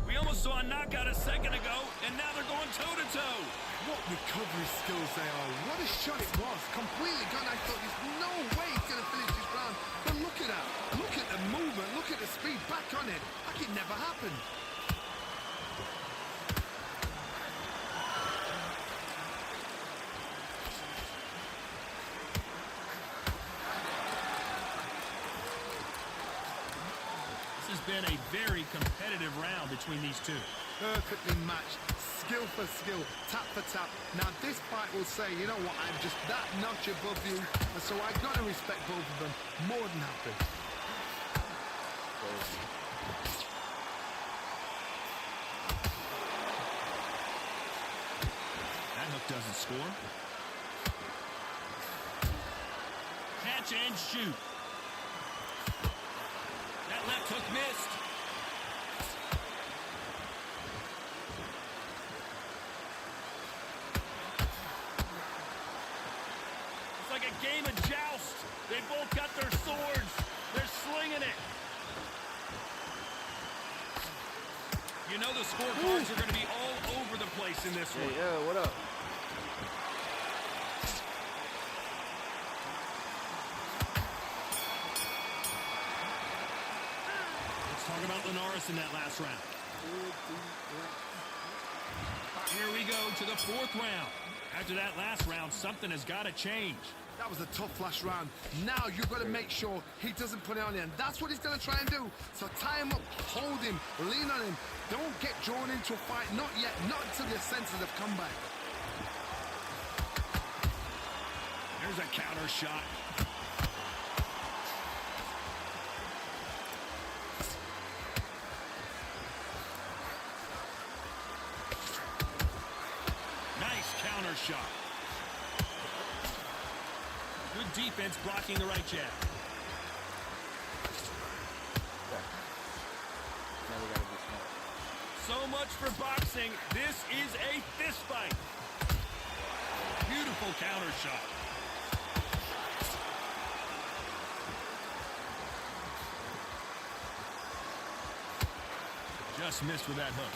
We almost saw a knockout a second ago, and now they're going toe-to-toe. What recovery skills they are. What a shot it was. Completely gone. I thought there's no way he's going to finish this round. But look at that. Look at the movement. Look at the speed. Back on it. Like it never happened. This has been a very competitive round between these two. Perfectly matched. Skill for skill, tap for tap. Now this fight will say, you know what, I'm just that notch above you, and so I got to respect both of them more than happy. That hook doesn't score. catch and shoot. That left hook missed. It's like a game of joust. They both got their swords. They're slinging it. You know the scorecards are going to be all over the place in this one. Yeah, what up? Let's talk about Linares in that last round. Here we go to the fourth round. After that last round, something has got to change. That was a tough last round. Now you've got to make sure he doesn't put it on you. And that's what he's going to try and do. So tie him up, hold him, lean on him. Don't get drawn into a fight. Not yet. Not until your senses have come back. There's a counter shot. Nice counter shot. Good defense blocking the right jab. Now we gotta be smart. So much for boxing. This is a fist fight. Beautiful counter shot. Just missed with that hook.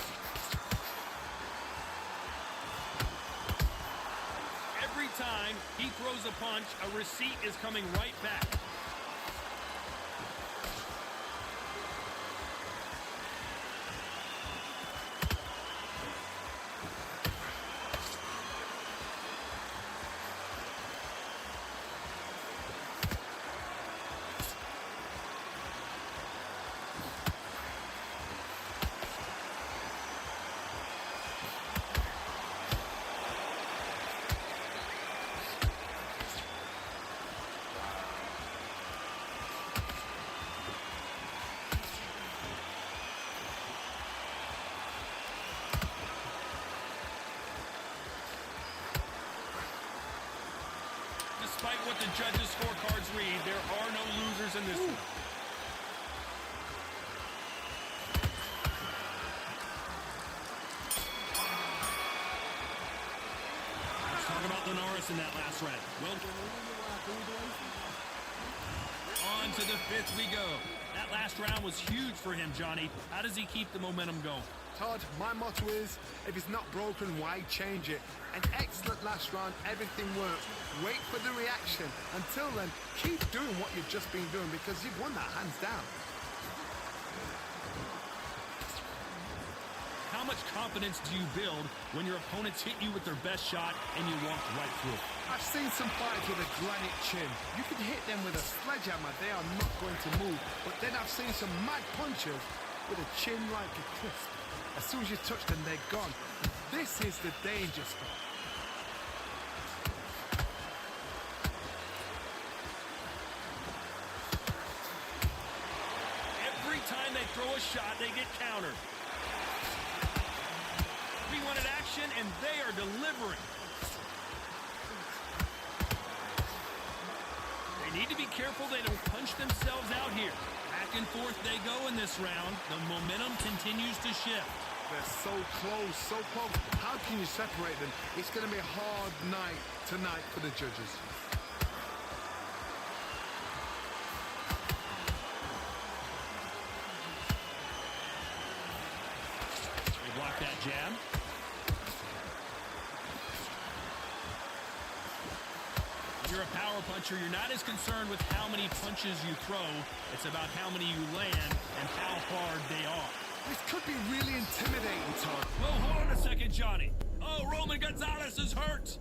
Every time he throws a punch, a receipt is coming right back. Despite what the judges' scorecards read, there are no losers in this one. Let's talk about Linares in that last round. Well, on to the fifth we go. That last round was huge for him, Johnny. How does he keep the momentum going? Todd, my motto is, if it's not broken, why change it? An excellent last round, everything worked. Wait for the reaction. Until then, keep doing what you've just been doing because you've won that hands down. How much confidence do you build when your opponents hit you with their best shot and you walk right through it? I've seen some fighters with a granite chin. You can hit them with a sledgehammer, they are not going to move. But then I've seen some mad punchers with a chin like a crisp. As soon as you touch them, they're gone. This is the danger spot. Every time they throw a shot, they get countered. We wanted action, and they are delivering. They need to be careful they don't punch themselves out here. Back and forth they go in this round. The momentum continues to shift. They're so close, so close. How can you separate them? It's going to be a hard night tonight for the judges. They block that jab. When you're a power puncher, you're not as concerned with how many punches you throw. It's about how many you land and how hard they are. This could be really intimidating, Todd. Well, hold on a second, Johnny. Oh, Roman Gonzalez is hurt.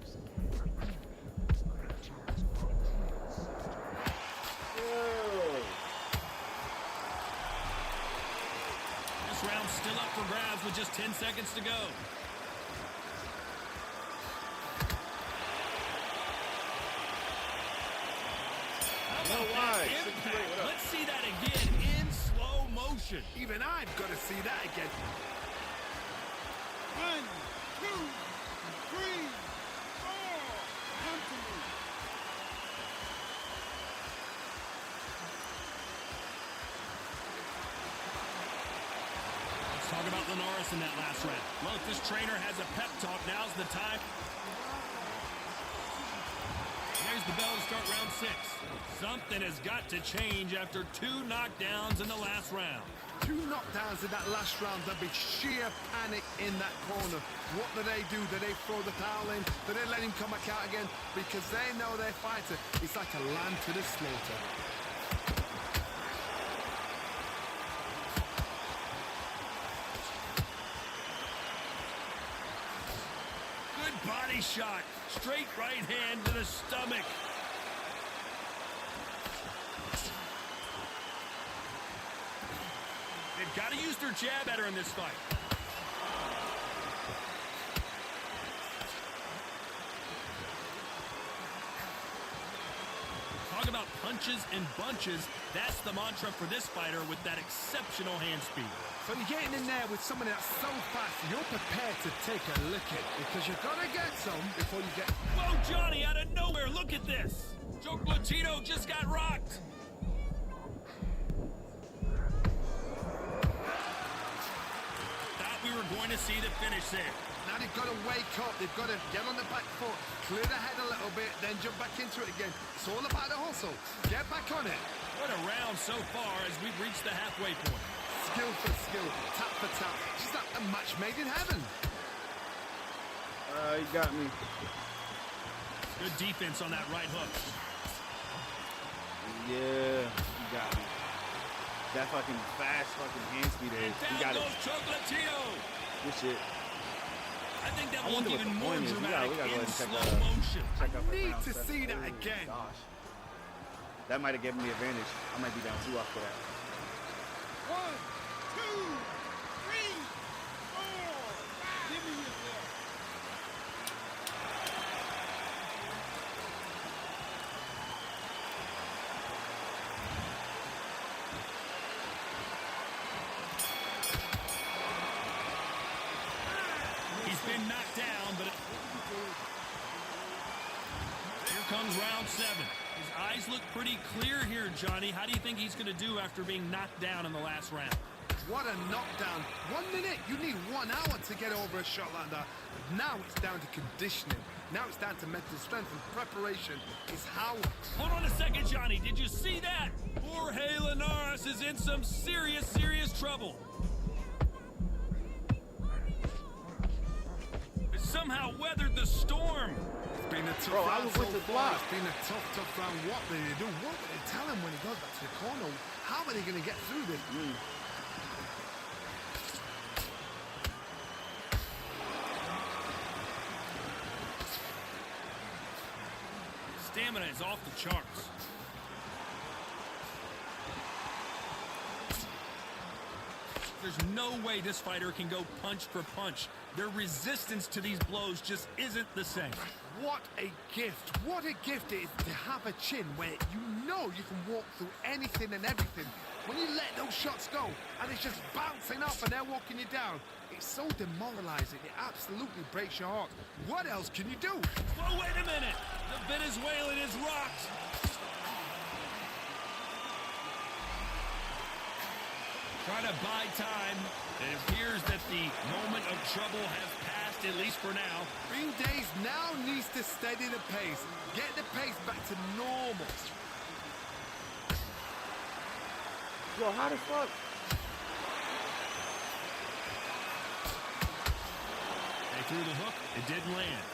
This round's still up for grabs with just 10 seconds to go. How about that impact? Let's see that again in slow motion. Even I've got to see that again. 1, 2, 3, 4. Come to me. loss in that last round. Well, if this trainer has a pep talk, now's the time. There's the bell to start round 6. Something has got to change after 2 knockdowns in the last round. 2 knockdowns in that last round. There'll be sheer panic in that corner. What do? Do they throw the towel in? Do they let him come back out again? Because they know their fighter is like a lamb to the slaughter. Good body shot. Straight right hand to the stomach. They've got to use their jab better in this fight. Talk about punches and bunches. That's the mantra for this fighter with that exceptional hand speed. So you're getting in there with somebody that's so fast, you're prepared to take a licking because you've got to get some before you get... Whoa, Johnny, out of nowhere, look at this. Joe Latino just got rocked. Thought we were going to see the finish there. Now they've got to wake up, they've got to get on the back foot, clear the head a little bit, then jump back into it again. It's all about the hustle. Get back on it. What a round so far as we've reached the halfway point. Skill for skill, tap for tap. Just like a match made in heaven. You got me. Good defense on that right hook. Yeah, you got me. That fucking fast fucking hand speed is. You got it. Chocolatino. Good shit. I think that I will look wonder what even the more point is. We dramatic gotta go in ahead and check slow that out. motion. Check out Need round to seven. see that Oh, again. Gosh. That might have given me advantage. I might be down 2 after that. 1, 2, 3, 4. Give me your bell. He's been knocked down, but here comes round 7. His eyes look pretty clear here, Johnny. How do you think he's going to do after being knocked down in the last round? What a knockdown. 1 minute, you need 1 hour to get over a shot like that. Now it's down to conditioning. Now it's down to mental strength and preparation. It's how... Hold on a second, Johnny. Did you see that? Jorge Linares is in some serious, serious trouble. Somehow weathered the storm. It's been a tough Bro, I round was so with the far. block. It's been a tough round. What will they do? What will they tell him when he goes back to the corner? How are they going to get through this? Stamina is off the charts. There's no way this fighter can go punch for punch. Their resistance to these blows just isn't the same. What a gift. What a gift it is to have a chin where you know you can walk through anything and everything. When you let those shots go and it's just bouncing up and they're walking you down, it's so demoralizing. It absolutely breaks your heart. What else can you do? Well, wait a minute. The Venezuelan is rocked. Trying to buy time. It appears that the moment of trouble has passed, at least for now. Green Days now needs to steady the pace. Get the pace back to normal. Yo, how the fuck? They threw the hook. It didn't land.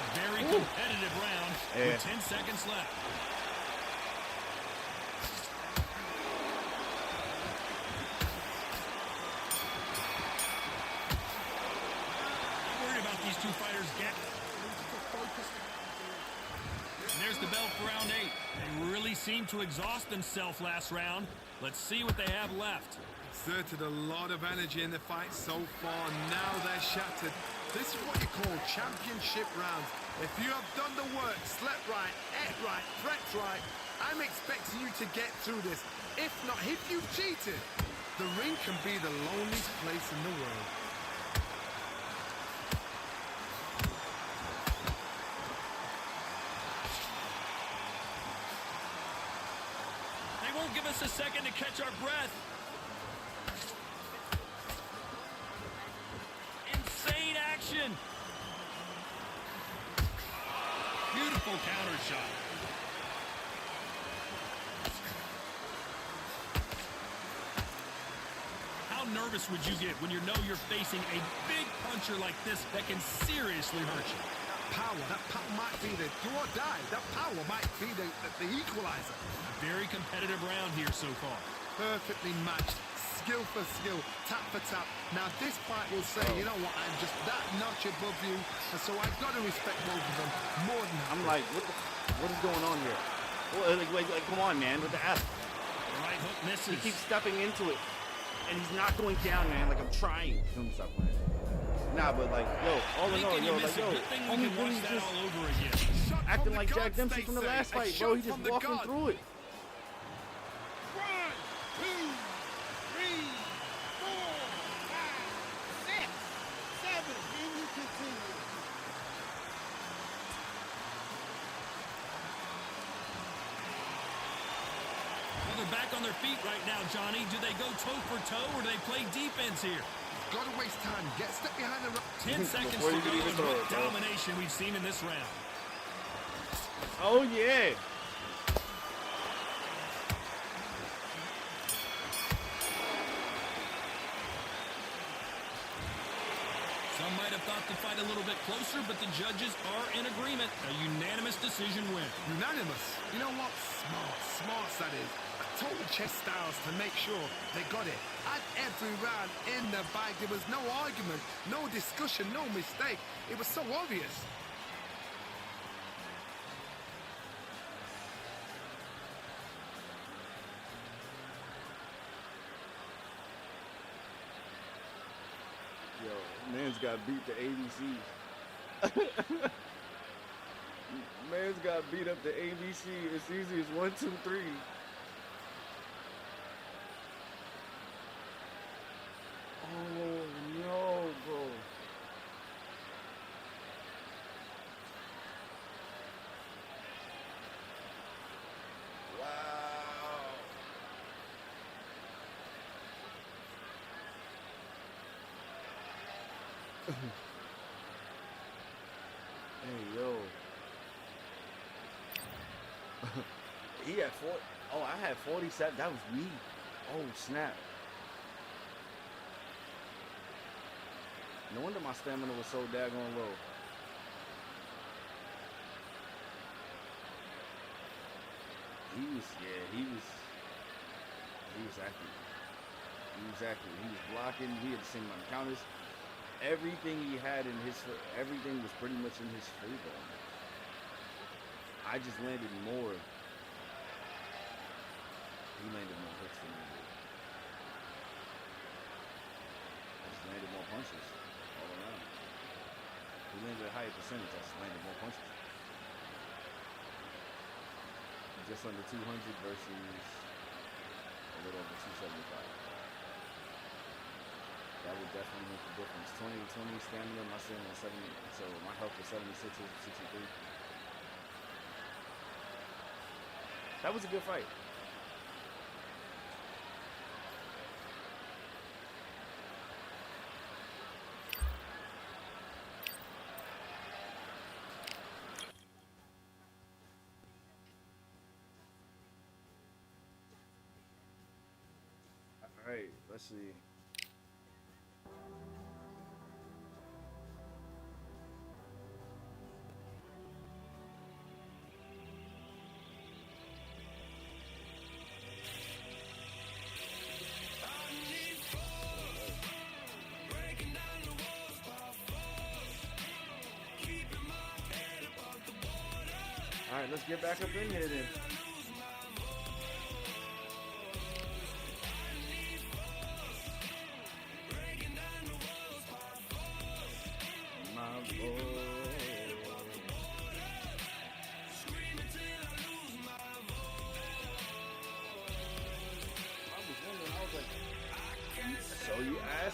A very competitive round with 10 seconds left. Not worried about these two fighters getting. And there's the bell for round 8. They really seemed to exhaust themselves last round. Let's see what they have left. Exerted a lot of energy in the fight so far. Now they're shattered. This is what you call championship rounds. If you have done the work, slept right, ate right, prepped right, I'm expecting you to get through this. If not, if you've cheated, the ring can be the loneliest place in the world. second to catch our breath. Insane action. Beautiful counter shot. How nervous would you get when you know you're facing a big puncher like this that can seriously hurt you? That power might be the do or die. That power might be the equalizer. A very competitive round here so far. Perfectly matched. Skill for skill, tap for tap. Now this fight will say, you know what, I'm just that notch above you, and so I've got to respect both of them more than that. I'm like, what is going on here? Well, like, come on, man, with the F. Right hook misses. He keeps stepping into it, and he's not going down, man. Like I'm trying to stop playing. Nah, but like, yo, all in all, yo, like, yo, homie Billy's just all over again. Acting like Jack Dempsey from the last fight, bro. He just walking through it. 1, 2, 3, 4, 5, 6, 7, and you continue. Well, they're back on their feet right now, Johnny. Do they go toe for toe, or do they play defense here? Got to waste time. Get stuck behind the 10 seconds to go, and what domination we've seen in this round. Oh, yeah. Some might have thought the fight a little bit closer, but the judges are in agreement. A unanimous decision win. Unanimous. You know what? Smart that is. Total chess styles to make sure they got it. At every round in the bag, there was no argument, no discussion, no mistake. It was so obvious. Yo, man's got beat to ABC. Man's got beat up to ABC as easy as 1, 2, 3. Oh no, bro. Wow. Hey, yo. He had 4. Oh, I had 47. That was me. Oh, snap. No wonder my stamina was so daggone low. He was active. He was blocking. He had the same amount of counters. Everything he had in his, everything was pretty much in his favor. I just landed more. He landed more hits than me. I just landed more punches all around. He landed a higher percentage. I just landed more punches. Just under 200 versus a little over 275. That would definitely make a difference. 20 stamina, my stamina was 70, so my health was 76 or 63. That was a good fight. All right, let's see. All right, let's get back up in here then.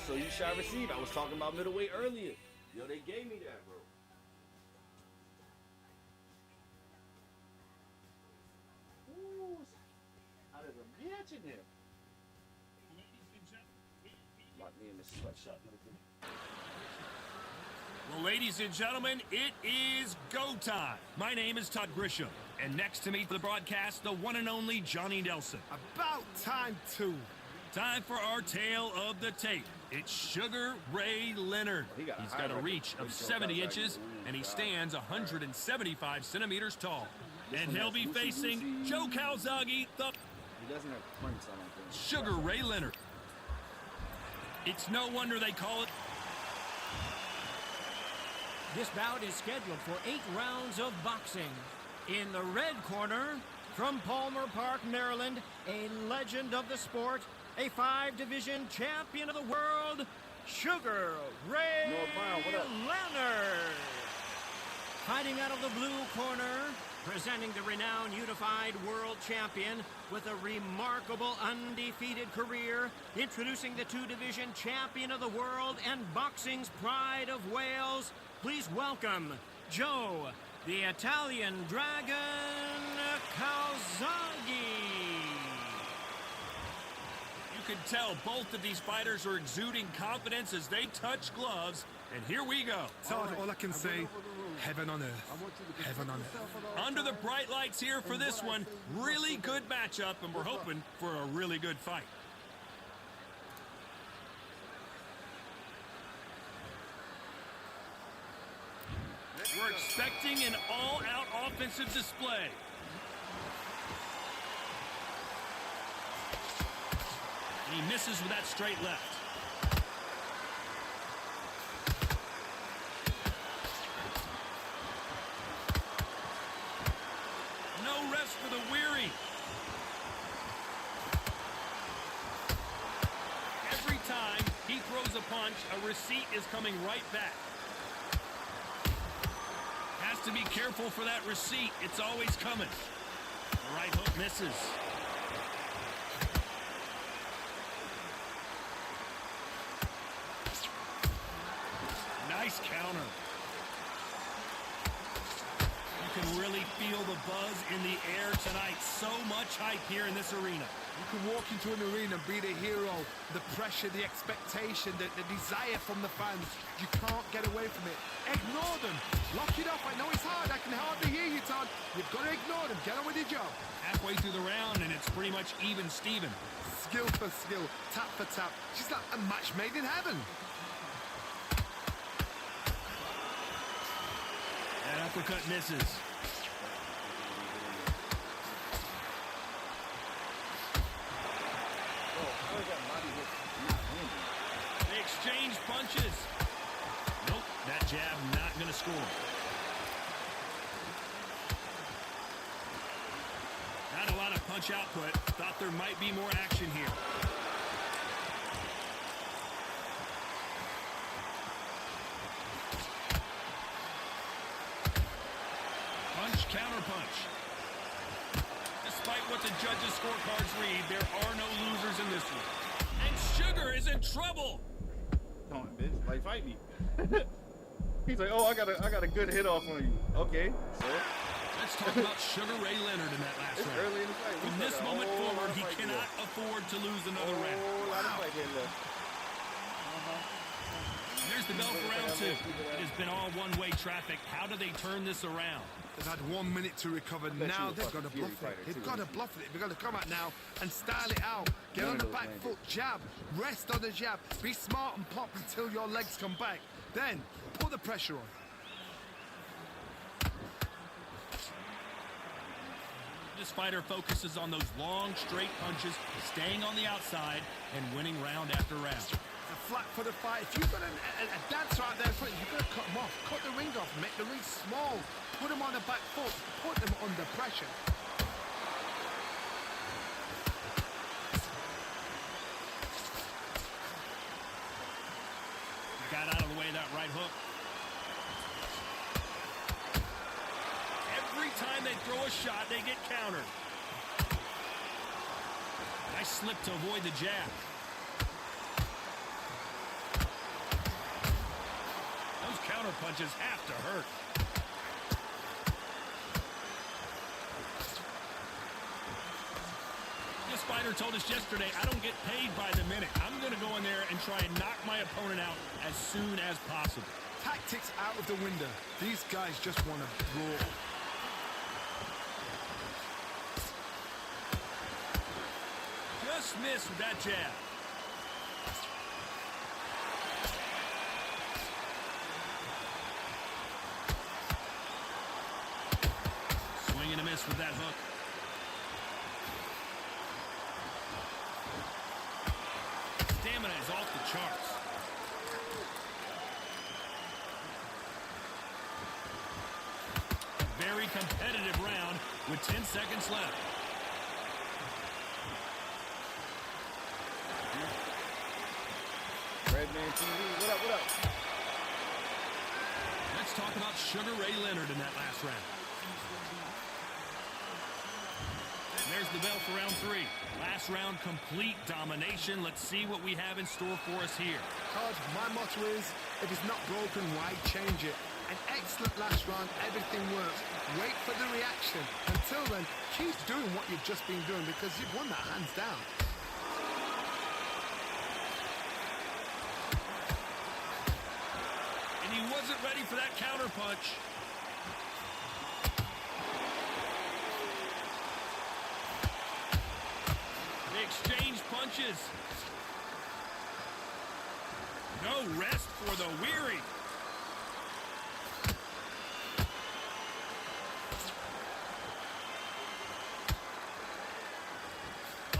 So you shall receive. I was talking about middleweight earlier. Yo, they gave me that, bro. Ooh, I did a bitch in there. me in this sweatshop. Well, ladies and gentlemen, it is go time. My name is Todd Grisham, and next to me for the broadcast, the one and only Johnny Nelson. About time, too. Time for our tale of the tape. It's Sugar Ray Leonard. He's got a reach of 70 inches, and he stands 175 centimeters tall. And he'll be facing Joe Calzaghe, He doesn't have prints on him. Sugar Ray Leonard. It's no wonder they call it. This bout is scheduled for 8 rounds of boxing. In the red corner, from Palmer Park, Maryland, a legend of the sport, a 5-division champion of the world, Sugar Ray Leonard. Fighting out of the blue corner, presenting the renowned unified world champion with a remarkable undefeated career, introducing the 2-division champion of the world and boxing's pride of Wales, please welcome Joe, the Italian Dragon Calzaghe. You can tell both of these fighters are exuding confidence as they touch gloves, and here we go. Todd, all I can say, heaven on earth. Heaven on earth. Under the bright lights here for this one, really good matchup, and we're hoping for a really good fight. We're expecting an all-out offensive display. He misses with that straight left. No rest for the weary. Every time he throws a punch, a receipt is coming right back. Has to be careful for that receipt. It's always coming. The right hook misses. Nice counter. You can really feel the buzz in the air tonight. So much hype here in this arena. You can walk into an arena and be the hero. The pressure, the expectation, the desire from the fans. You can't get away from it. Ignore them. Lock it up. I know it's hard. I can hardly hear you, Todd. You've got to ignore them. Get on with your job. Halfway through the round, and it's pretty much even Steven. Skill for skill. Tap for tap. She's like a match made in heaven. That uppercut misses. They exchange punches. Nope, that jab not going to score. Not a lot of punch output. Thought there might be more action here. Punch, counter punch. Despite what the judges' scorecards read, there are no losers in this one. And Sugar is in trouble. Come on, bitch. Like, fight me. He's like, oh, I got a good hit off on you. Okay, so. Let's talk about Sugar Ray Leonard in that last round. Early in the fight. From this moment forward, he cannot afford to lose another round. There's the bell for round 2. It has been all one-way traffic. How do they turn this around? They've had 1 minute to recover. Now they've got to bluff it. They've got to bluff it. They've got to come out now and style it out. Get on the back foot, jab, rest on the jab. Be smart and pop until your legs come back. Then put the pressure on. This fighter focuses on those long, straight punches, staying on the outside, and winning round after round. A flat for the fight. If you've got a dancer out there in front, you've got to cut them off. Cut the ring off. Make the ring small. Put them on the back foot. Put them under pressure. Got out of the way of that right hook. Every time they throw a shot, they get countered. Nice slip to avoid the jab. Those counter punches have to hurt. Just fighter told us yesterday, I don't get paid by the minute. I'm going to go in there and try and knock my opponent out as soon as possible. Tactics out of the window. These guys just want to brawl. Just missed with that jab. Swing and a miss with that hook. Stamina is off the charts. A very competitive round with 10 seconds left. Redman TV, what up, what up? Let's talk about Sugar Ray Leonard in that last round. And there's the bell for round 3. Last round, complete domination. Let's see what we have in store for us here. Todd, my motto is, if it's not broken, why change it? An excellent last round, everything works. Wait for the reaction. Until then, keep doing what you've just been doing because you've won that hands down. And he wasn't ready for that counter punch. They exchange punches. No rest for the weary.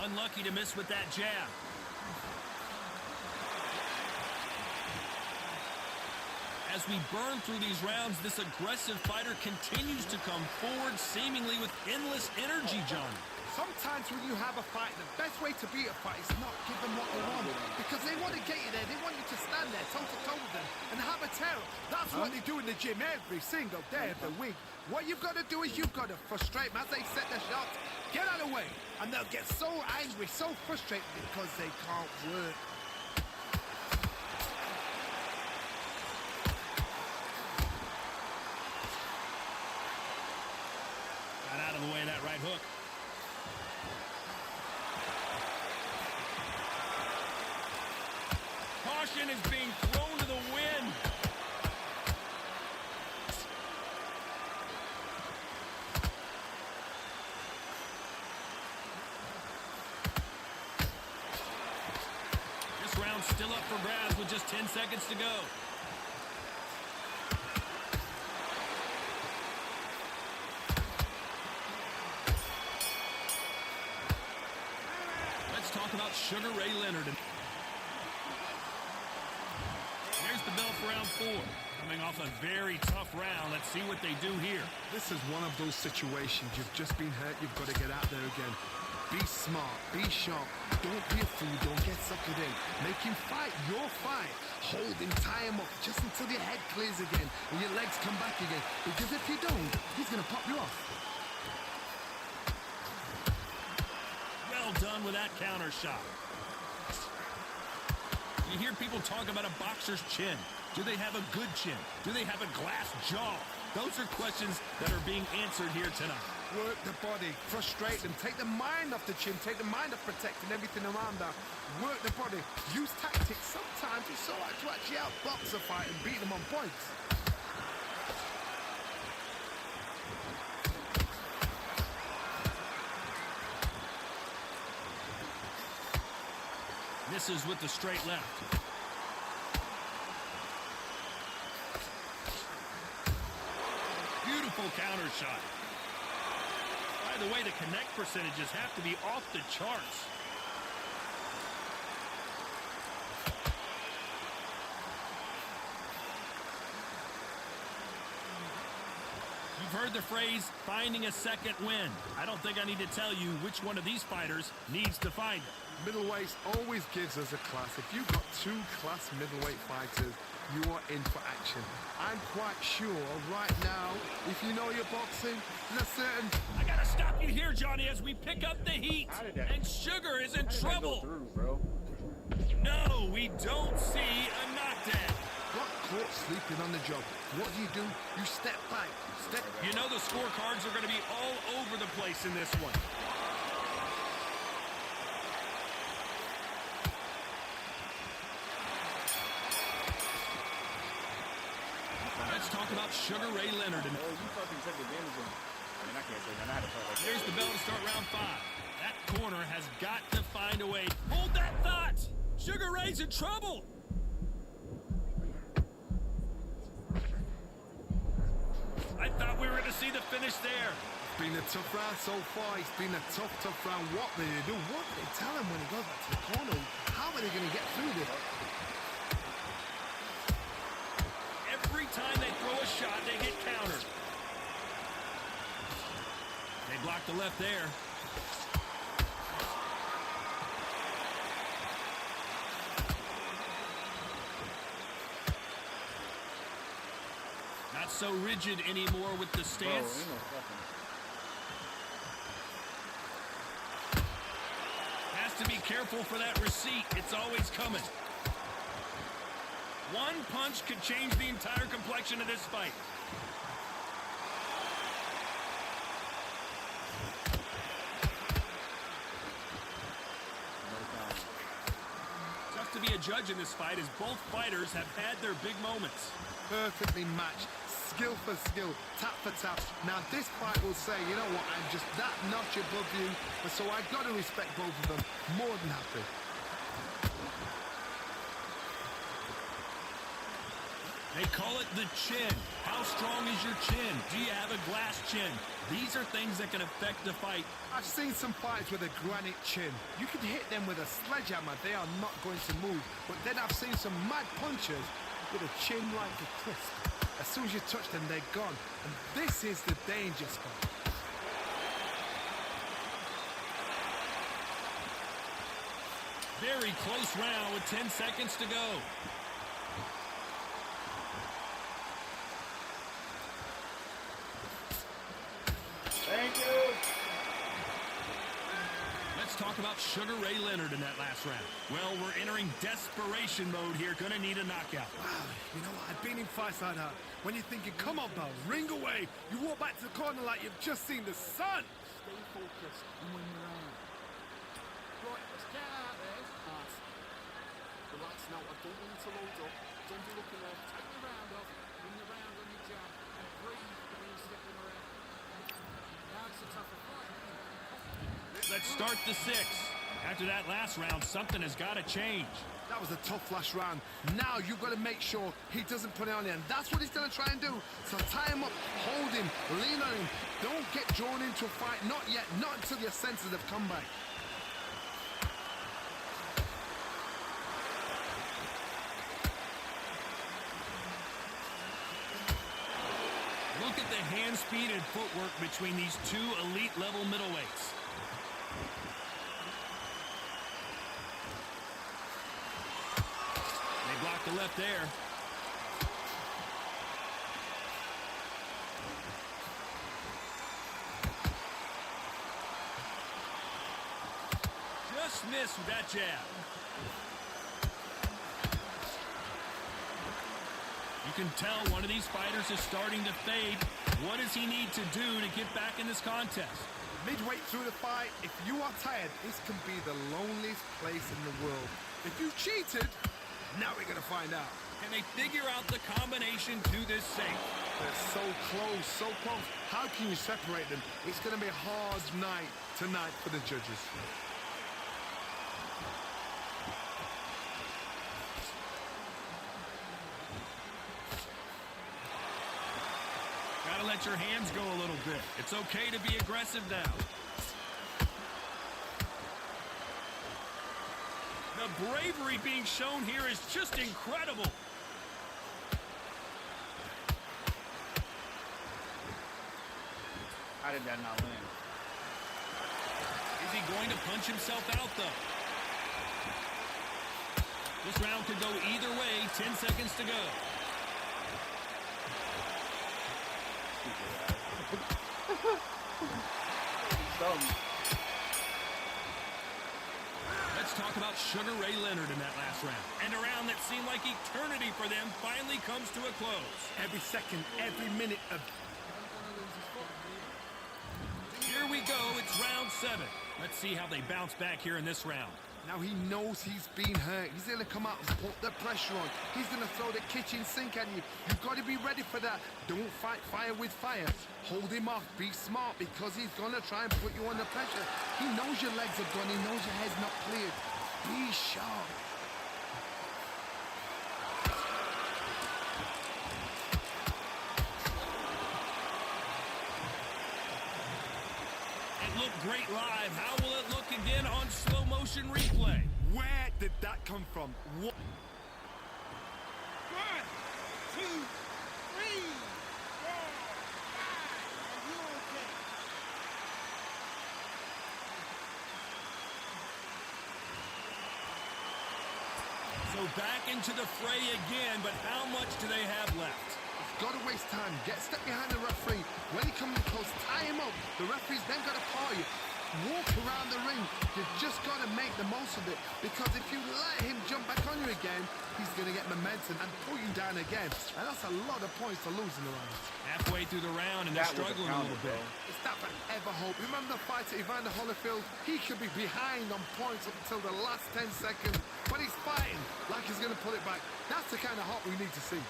Unlucky to miss with that jab. As we burn through these rounds, this aggressive fighter continues to come forward, seemingly with endless energy, Johnny. Sometimes when you have a fight, the best way to beat a fight is not give them what they want. Because they want to get you there. They want you to stand there toe-to-toe with them and have a terror. That's what they do in the gym every single day of the week. What you've got to do is you've got to frustrate them as they set their shots. Get out of the way. And they'll get so angry, so frustrated because they can't work. Got out of the way of that right hook. Caution is being thrown to the wind. This round's still up for grabs with just 10 seconds to go. Let's talk about Sugar Ray Leonard. There's the bell for round 4. Coming off a very tough round. Let's see what they do here. This is one of those situations. You've just been hurt. You've got to get out there again. Be smart. Be sharp. Don't be a fool. Don't get suckered in. Make him fight your fight. Hold him. Tie him up just until your head clears again and your legs come back again. Because if you don't, he's going to pop you off. Well done with that counter shot. You hear people talk about a boxer's chin. Do they have a good chin? Do they have a glass jaw? Those are questions that are being answered here tonight. Work the body, frustrate them, take the mind off the chin, take the mind off protecting everything around that. Work the body, use tactics. Sometimes it's all right to actually outbox a fight and beat them on points. Misses with the straight left. Beautiful counter shot. By the way, the connect percentages have to be off the charts. You've heard the phrase, finding a second win. I don't think I need to tell you which one of these fighters needs to find it. Middleweight always gives us a class. If you've got 2 class middleweight fighters, you are in for action. I'm quite sure right now, if you know your boxing, there's a certain... I gotta stop you here, Johnny, as we pick up the heat. And Sugar is in trouble. Bro. No, we don't see a knockdown. Got caught sleeping on the job. What do? You step back. You know the scorecards are going to be all over the place in this one. about Sugar Ray Leonard. Oh, you fucking took advantage of me. I mean, I can't say nothing. I had to fight like Here's that. the bell to start round 5. That corner has got to find a way. Hold that thought! Sugar Ray's in trouble! I thought we were going to see the finish there. It's been a tough round so far. It's been a tough round. What do they do? What do they tell him when he goes back to the corner? How are they going to get through this? Every time they throw a shot, they get countered. They block the left there. Not so rigid anymore with the stance. Has to be careful for that receipt. It's always coming. One punch could change the entire complexion of this fight. Tough to be a judge in this fight as both fighters have had their big moments. Perfectly matched. Skill for skill, tap for tap. Now this fight will say, you know what, I'm just that notch above you, and so I've got to respect both of them. More than happy. They call it the chin. How strong is your chin? Do you have a glass chin? These are things that can affect the fight. I've seen some fights with a granite chin. You can hit them with a sledgehammer, they are not going to move. But then I've seen some mad punchers with a chin like a crisp. As soon as you touch them, they're gone. And this is the danger spot. Very close round with 10 seconds to go. Thank you. Let's talk about Sugar Ray Leonard in that last round. Well, we're entering desperation mode here. Gonna need a knockout. Wow, you know what? I've been in fights like that. When you're thinking, come on, pal, ring away. You walk back to the corner like you've just seen the sun. Stay focused and win the round. Right, let's get out there. Nice. Relax now. I don't want you to load up. Don't be looking left. Take the round off. Win the round on your jab. And breathe when you're stepping around. Now it's a tougher fight. Let's start the 6. After that last round, something has got to change. That was a tough last round. Now you've got to make sure he doesn't put it on you. And that's what he's going to try and do. So tie him up, hold him, lean on him. Don't get drawn into a fight. Not yet. Not until your senses have come back. Look at the hand speed and footwork between these two elite-level middleweights. They block the left there. Just missed with that jab. You can tell one of these fighters is starting to fade. What does he need to do to get back in this contest? Midway through the fight, if you are tired, this can be the loneliest place in the world. If you cheated, now we're going to find out. Can they figure out the combination to this safe? They're so close, so close. How can you separate them? It's going to be a hard night tonight for the judges. Gotta let your hands go a little bit. It's okay to be aggressive now. The bravery being shown here is just incredible. How did that not win? Is he going to punch himself out, though? This round could go either way. 10 seconds to go. Let's talk about Sugar Ray Leonard in that last round. And a round that seemed like eternity for them finally comes to a close. Every second, every minute of... Here we go. It's round 7. Let's see how they bounce back here in this round. Now he knows he's been hurt. He's going to come out and put the pressure on. He's going to throw the kitchen sink at you. You've got to be ready for that. Don't fight fire with fire. Hold him off. Be smart because he's going to try and put you under pressure. He knows your legs are gone. He knows your head's not cleared. Be sharp. Looked great live. How will it look again on slow motion replay? Where did that come from? What? 1, 2, 3, 4, 5. Are you okay? So back into the fray again, but how much do they have left? Got to waste time. Get stuck behind the referee. When he comes close, tie him up. The referee's then got to call you. Walk around the ring. You've just got to make the most of it. Because if you let him jump back on you again, he's going to get momentum and pull you down again. And that's a lot of points to lose in the round. Halfway through the round, and they're struggling a little bit. It's that forever hope. Remember the fight at Evander Holyfield? He could be behind on points up until the last 10 seconds. But he's fighting like he's going to pull it back. That's the kind of hope we need to see.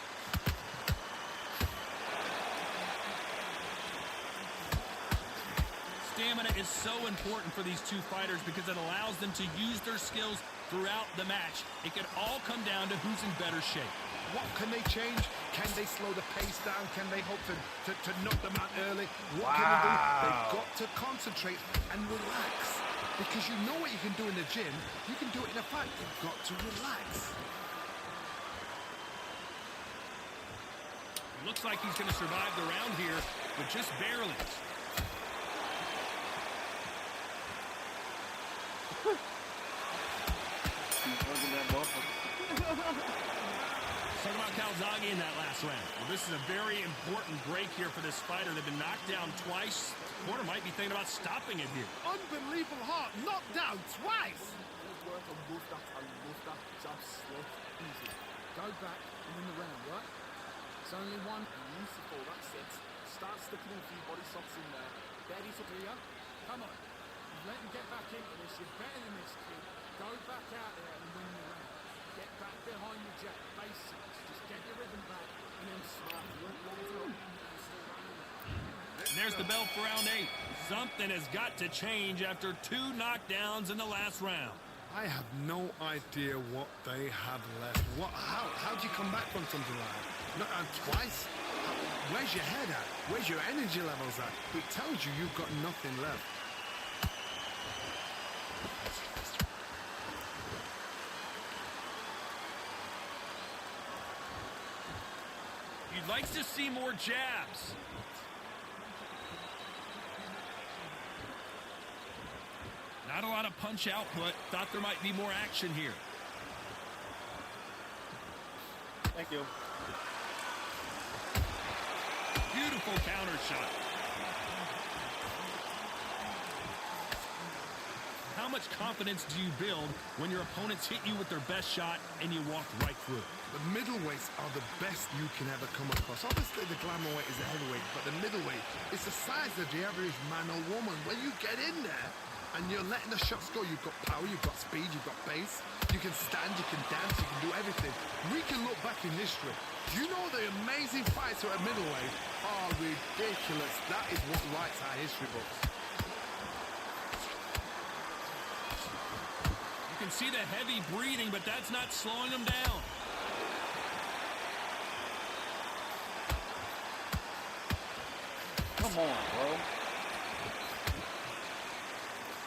Stamina is so important for these two fighters because it allows them to use their skills throughout the match. It could all come down to who's in better shape. What can they change? Can they slow the pace down? Can they hope to knock them out early? What can they do? They've got to concentrate and relax. Because you know what you can do in the gym. You can do it in a fight. You've got to relax. Looks like he's going to survive the round here, but just barely. Talking about Calzaghe in that last round. Well, this is a very important break here for this fighter. They've been knocked down twice. The corner might be thinking about stopping it here. Unbelievable heart. Knocked down twice. Good work on Wolf. I love that. Job slick. Easy. Go back and win the round, right? It's only one. Beautiful. That's it. Start sticking in a few body shots in there. Daddy's up here. Come on. You let him get back into this. You're better than this, kid. Go back out there and win the round. Get back behind your jack. Basics. Just get your rhythm back and then smart. And there's the bell for round 8. Something has got to change after 2 knockdowns in the last round. I have no idea what they have left. How do you come back from something like that? Not twice? Where's your head at? Where's your energy levels at? It tells you you've got nothing left. You'd like to see more jabs. Not a lot of punch output. Thought there might be more action here. Thank you. Beautiful counter shot. How much confidence do you build when your opponents hit you with their best shot and you walk right through? The middleweights are the best you can ever come across. Obviously, the glamour weight is the heavyweight, but the middleweight is the size of the average man or woman. When you get in there and you're letting the shots go, you've got power, you've got speed, you've got pace. You can stand, you can dance, you can do everything. We can look back in history. Do you know the amazing fights at middleweight are ridiculous? That is what writes our history books. You can see the heavy breathing, but that's not slowing them down. Come on, bro.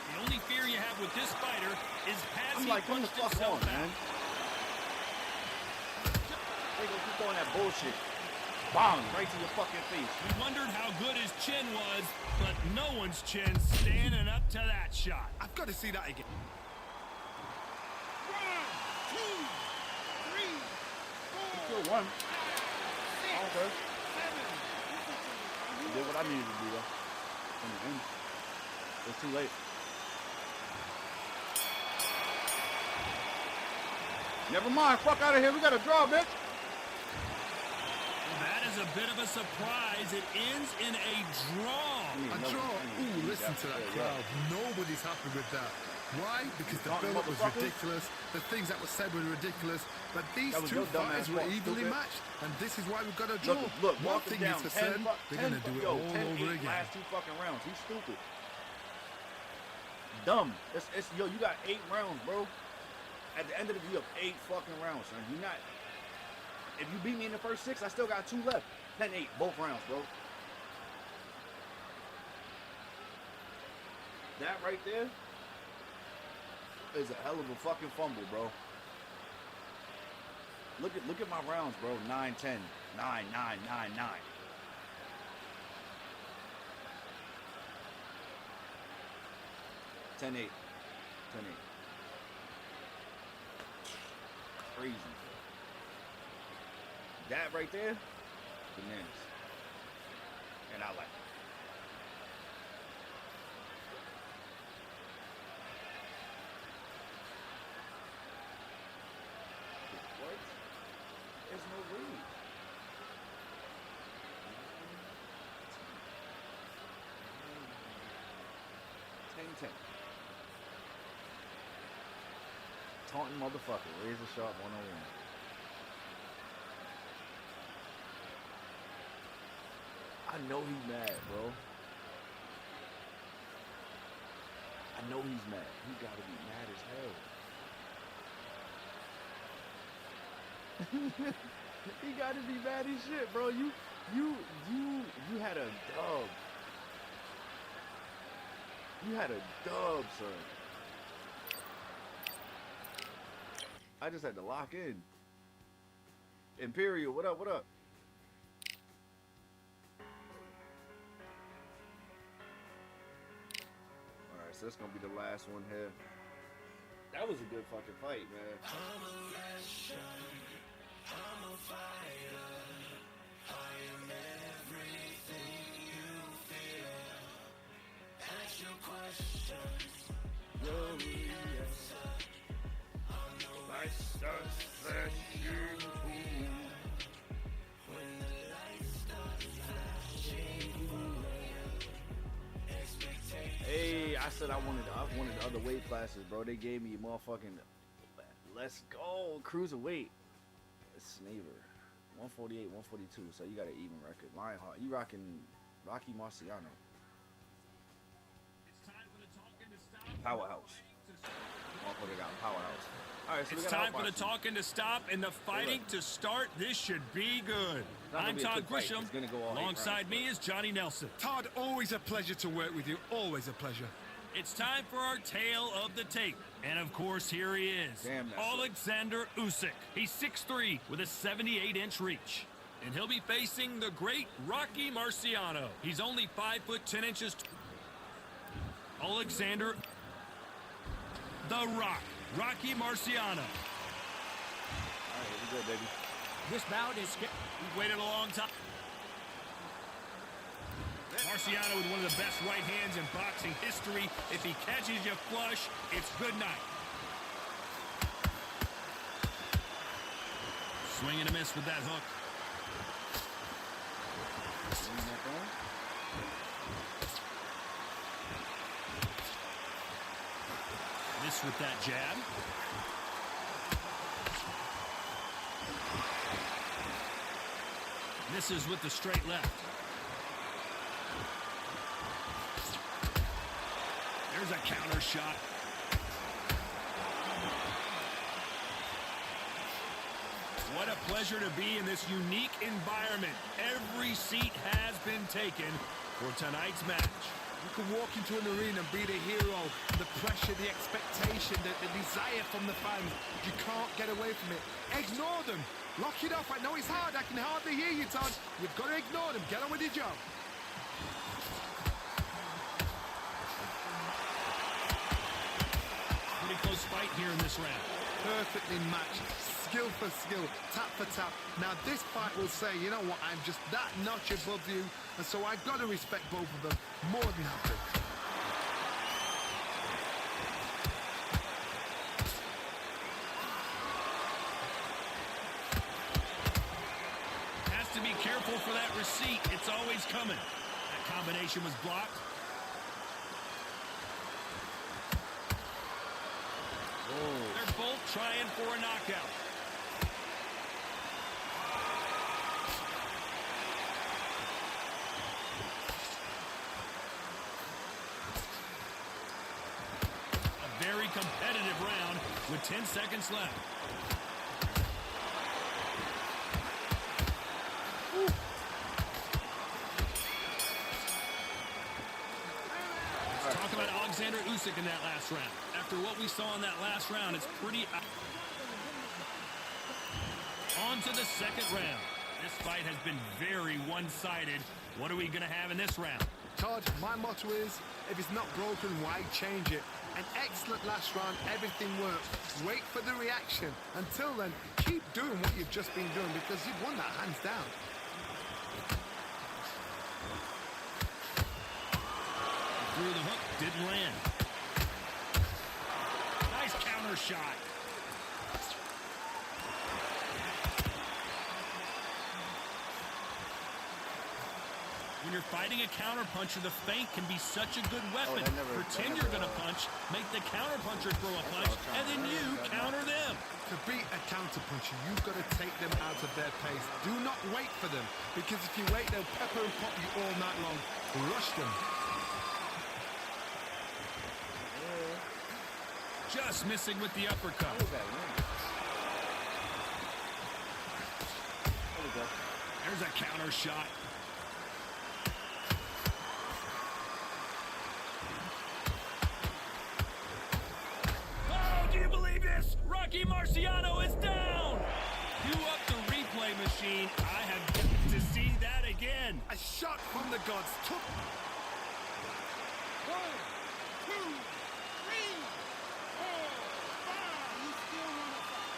The only fear you have with this fighter is has I'm he like, come the punched fuck himself on, out? man. They gonna keep throwing that bullshit. Bang, right to your fucking face. We wondered how good his chin was, but no one's chin standing up to that shot. I've got to see that again. 1, 2, 3, 4, Kill one. 6, Okay. 7. I did what I needed to do, though. In the end. It's too late. Never mind. Fuck out of here. We got a draw, bitch. Well, that is a bit of a surprise. It ends in a draw. A draw. Ooh, listen to that crowd. Nobody's happy with that. Why? Because the Talking build-up was motherfucker. ridiculous. The things that were said were ridiculous. But these That was two your dumb fighters ass were fault, evenly stupid. matched. And this is why we've got a draw. Look, One walk thing him is down. for certain, they're going to do it all over 10-8 again. last 2 fucking rounds. He's stupid. Dumb. Yo, you got 8 rounds, bro. At the end of the day, you have 8 fucking rounds, son. You not. If you beat me in the first 6, I still got 2 left. 10-8, both rounds, bro. That right there is a hell of a fucking fumble, bro. Look at my rounds, bro. 9, 10, 9, 9, 9, 9. Ten eight. Crazy. That right there, bananas. And I like it. What? There's no read. 10-10. Taunting motherfucker. Razor sharp 101. I know he's mad, bro. I know he's mad. He gotta be mad as hell. He gotta be mad as shit, bro. You had a dub. You had a dub, son. I just had to lock in. Imperial, what up, what up? Alright, so that's gonna be the last one here. That was a good fucking fight, man. I'm a legend. I'm a fighter. I am everything you feel. Ask your questions. You'll be answered. I'm the light starts flashing. When the light starts flashing. Hey, I said I wanted the other weight classes, bro. They gave me motherfucking let's go cruiserweight. Snaver, 148, 142. So you got an even record. Lionheart, you rocking Rocky Marciano. Powerhouse. Motherfucker got powerhouse. All right, so It's time for the talking to stop and the fighting to start. This should be good. I'm Todd Grisham. Alongside me is Johnny Nelson. Todd, always a pleasure to work with you. Always a pleasure. It's time for our tale of the tape. And of course, here he is. Alexander Usyk. He's 6'3" with a 78-inch reach. And he'll be facing the great Rocky Marciano. He's only 5 foot 10 inches. Alexander the Rock. Rocky Marciano. All right, here we go, baby. This bout is... We've waited a long time. Marciano with one of the best right hands in boxing history. If he catches you flush, it's good night. Swing and a miss with that hook. Miss with that jab. Misses with the straight left. There's a counter shot. What a pleasure to be in this unique environment. Every seat has been taken for tonight's match. You can walk into an arena and be the hero. The pressure, the expectation, the desire from the fans. You can't get away from it. Ignore them. Lock it off. I know it's hard. I can hardly hear you, Todd. You've got to ignore them. Get on with your job. Pretty close fight here in this round. Perfectly matched. Skill for skill. Tap for tap. Now this fight will say, you know what, I'm just that notch above you. And so I've got to respect both of them. More than happy. Has to be careful for that receipt. It's always coming. That combination was blocked. 10 seconds left. Let's talk about Alexander Usyk in that last round. After what we saw in that last round, it's pretty... On to the second round. This fight has been very one-sided. What are we going to have in this round? Todd, my motto is, if it's not broken, why change it? An excellent last round, everything worked. Wait for the reaction. Until then, keep doing what you've just been doing because you've won that hands down. Through the hook, didn't land. Nice counter shot. When you're fighting a counterpuncher, the feint can be such a good weapon. Pretend you're going to punch, make the counterpuncher throw a punch, and then you counter them. To beat a counterpuncher, you've got to take them out of their pace. Do not wait for them, because if you wait, they'll pepper and pop you all night long. Rush them. Just missing with the uppercut. There's a counter shot. Rocky Marciano is down! Cue up the replay machine. I have got to see that again. A shot from the gods took... 1, 2, 3, 4, 5. You still want to fight.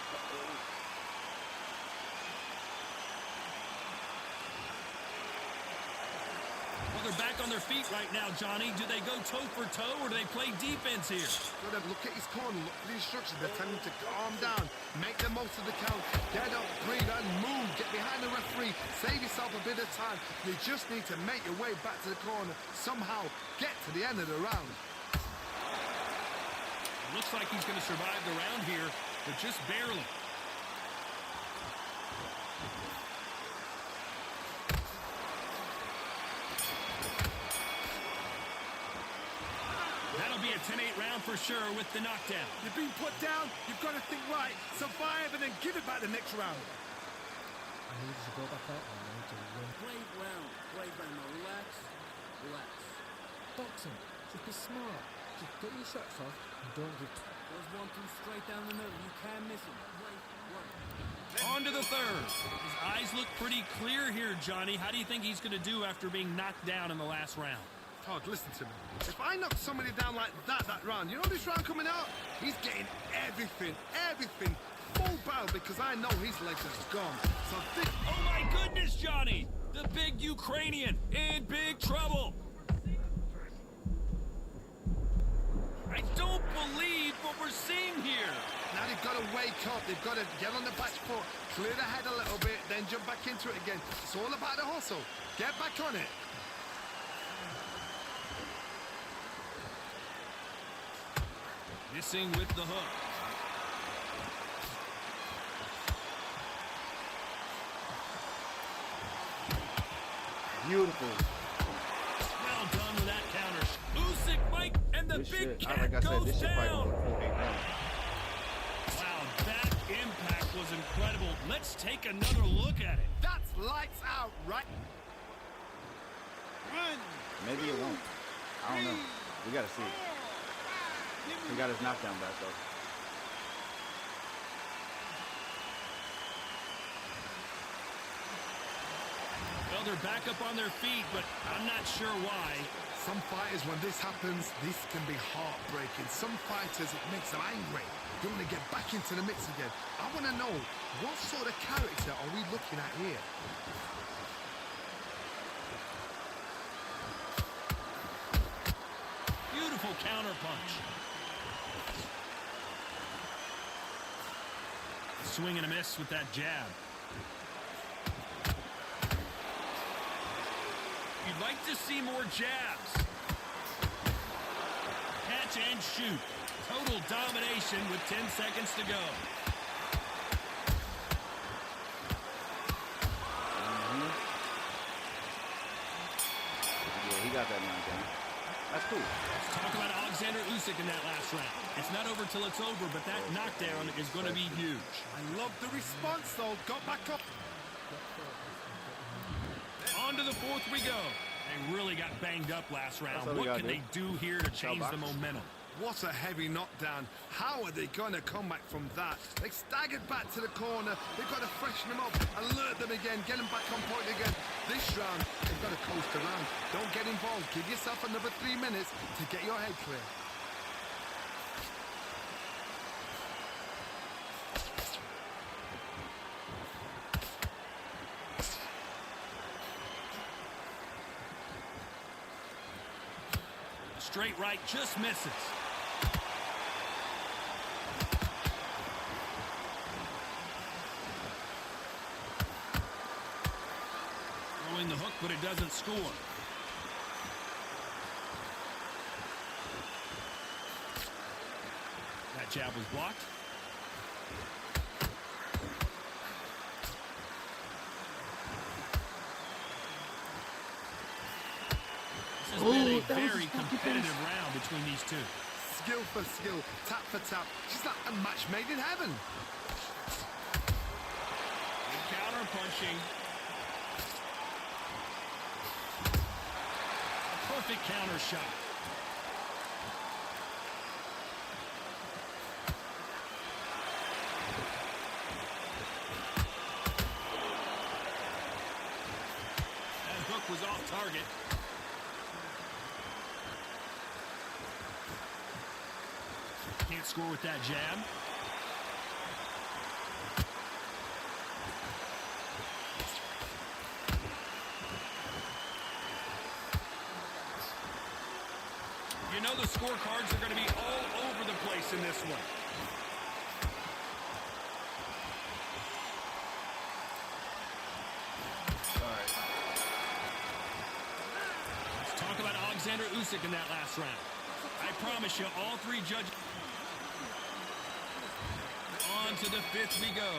Well, they're back on their feet right now, Johnny. Do they go toe for toe or do they play defense here? Look at his corner, look at the instructions. They're telling him to calm down, make the most of the count, get up, breathe, and move. Get behind the referee, save yourself a bit of time. You just need to make your way back to the corner, somehow get to the end of the round. Looks like he's going to survive the round here, but just barely. That'll be a 10-8 round for sure with the knockdown. You've been put down, you've got to think right, survive, and then give it back the next round. I need to go back out and I need to win. Play round. Play round. Now relax. Relax. Boxing. Just be smart. Just get your shots off and don't give... There's 1-2 straight down the middle. You can't miss it. On to the third. His eyes look pretty clear here, Johnny. How do you think he's going to do after being knocked down in the last round? Todd, listen to me. If I knock somebody down like that round, you know this round coming out? He's getting everything, full barrel because I know his legs are gone. So think... Oh my goodness, Johnny! The big Ukrainian in big trouble! I don't believe what we're seeing here! Now they've got to wake up, they've got to get on the back foot, clear the head a little bit, then jump back into it again. It's all about the hustle. Get back on it. Missing with the hook. Beautiful. Well done with that counter. Usyk, Mike, and the big cat like I said, goes this shit fight down. was a 4-8 round. Wow, that impact was incredible. Let's take another look at it. That's lights out, right? Maybe it won't. I don't know. We got to see. He got his knockdown back, though. Well, they're back up on their feet, but I'm not sure why. Some fighters, when this happens, this can be heartbreaking. Some fighters, it makes them angry. They want to get back into the mix again. I want to know, what sort of character are we looking at here? Beautiful counter punch. Swing and a miss with that jab. You'd like to see more jabs. Catch and shoot. Total domination with 10 seconds to go. Yeah, he got that knockdown. That's cool. Let's talk about Alexander Usyk in that last round. It's not over till it's over, but that knockdown is going to be huge. I love the response, though. Got back up. On to the fourth we go. They really got banged up last round. all What gotta can do. they do here to change the momentum? What a heavy knockdown. How are they going to come back from that? They staggered back to the corner. They've got to freshen them up, alert them again, get them back on point again. This round, they've got to coast around. Don't get involved. Give yourself another 3 minutes to get your head clear. Straight right just misses. Throwing the hook, but it doesn't score. That jab was blocked. This has been a very competitive round between these two. Skill for skill, tap for tap. She's like a match made in heaven. Good counter punching. Perfect counter shot. That hook was off target. Can't score with that jab. You know the scorecards are going to be all over the place in this one. Let's talk about Alexander Usyk in that last round. I promise you, all three judges. On to the fifth we go.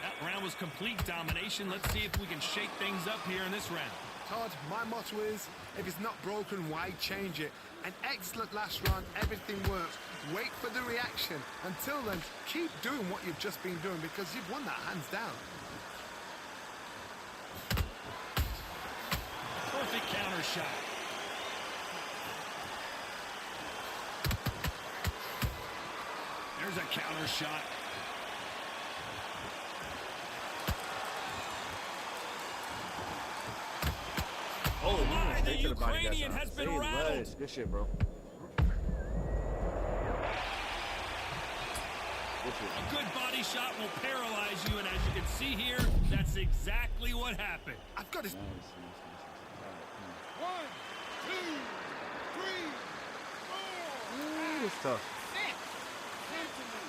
That round was complete domination. Let's see if we can shake things up here in this round. Todd, my motto is, if it's not broken, why change it? An excellent last round, everything works. Wait for the reaction. Until then, keep doing what you've just been doing because you've won that hands down. Perfect counter shot. There's a counter shot. Oh, my, the straight to body, Ukrainian that's has been Say rattled. less. Good shit, bro. Good shit. A good body shot will paralyze you, and as you can see here, that's exactly what happened. I've got this. Nice. All right, 1, 2, 3, 4, Ooh, it's tough. 6. Come to me.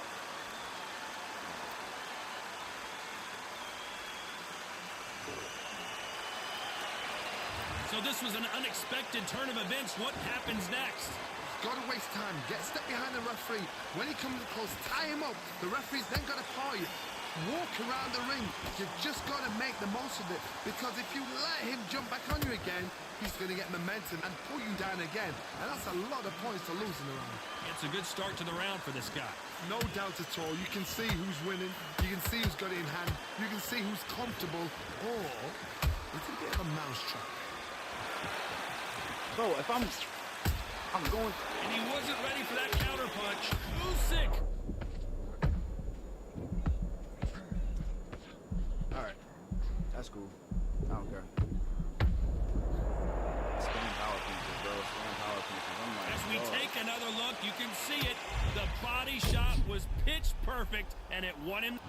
So this was an unexpected turn of events. What happens next? Gotta waste time. Get step behind the referee. When he comes close, tie him up. The referee's then got to call you. Walk around the ring. You've just got to make the most of it. Because if you let him jump back on you again, he's going to get momentum and pull you down again. And that's a lot of points to lose in the round. It's a good start to the round for this guy. No doubt at all. You can see who's winning. You can see who's got it in hand. You can see who's comfortable. Or it's a bit of a mousetrap. Bro, if I'm going. And he wasn't ready for that counter punch. Usyk. All right, that's cool. I don't care. Spinning power punches, bro. Spinning power punches. I'm like, As we oh. take another look, you can see it. The body shot was pitch perfect, and it won him. 1,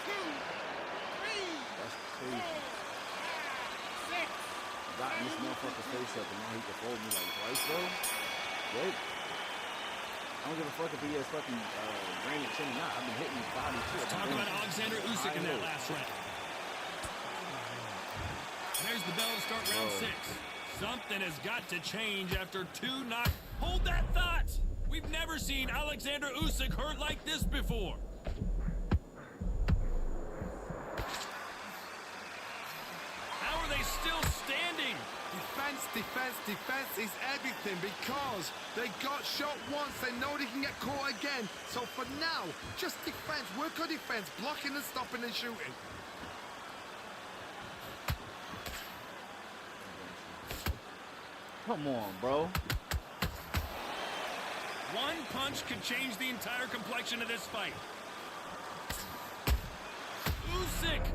2, 3, That's 4, 5, crazy. 6. Got this motherfucker face up and now he can fold me like twice, bro. Wait. I don't give a fuck if he has fucking granite chin or not. I've been hitting his body too. Talk about Alexander Usyk in that last round. There's the bell to start round 6. Something has got to change after 2 knocks. Hold that thought. We've never seen Alexander Usyk hurt like this before. How are they still standing? Defend defense, defense, defense is everything because they got shot once. They know they can get caught again. So for now, just defense. Work on defense, blocking and stopping and shooting. Come on, bro. One punch could change the entire complexion of this fight. Usyk!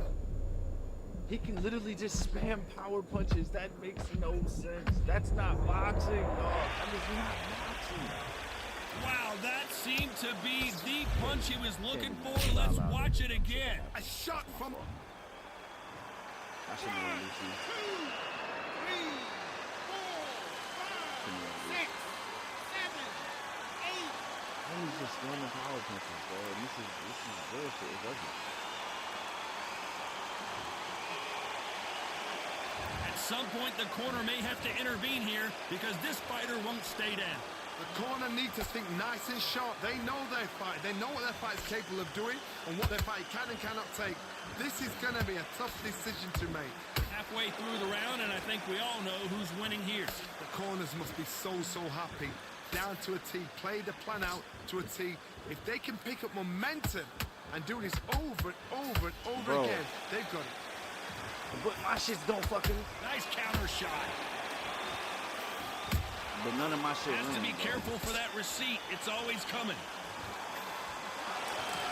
He can literally just spam power punches. That makes no sense. That's not boxing, dog. That is not boxing. Wow, that seemed to be the punch he was looking for. Let's watch it again. A shot from... I shouldn't have Lucy. 2, 3, 4, 5, 6, 7, 8. He's just spamming power punches, bro. This is bullshit. It doesn't. At some point, the corner may have to intervene here because this fighter won't stay down. The corner need to think nice and sharp. They know their fight. They know what their fight is capable of doing and what their fight can and cannot take. This is going to be a tough decision to make. Halfway through the round, and I think we all know who's winning here. The corners must be so happy. Down to a T. Play the plan out to a T. If they can pick up momentum and do this over and over and over again, they've got it. But my shits don't fucking... Nice counter shot. But none of my shit Has to be bro. careful for that receipt. It's always coming.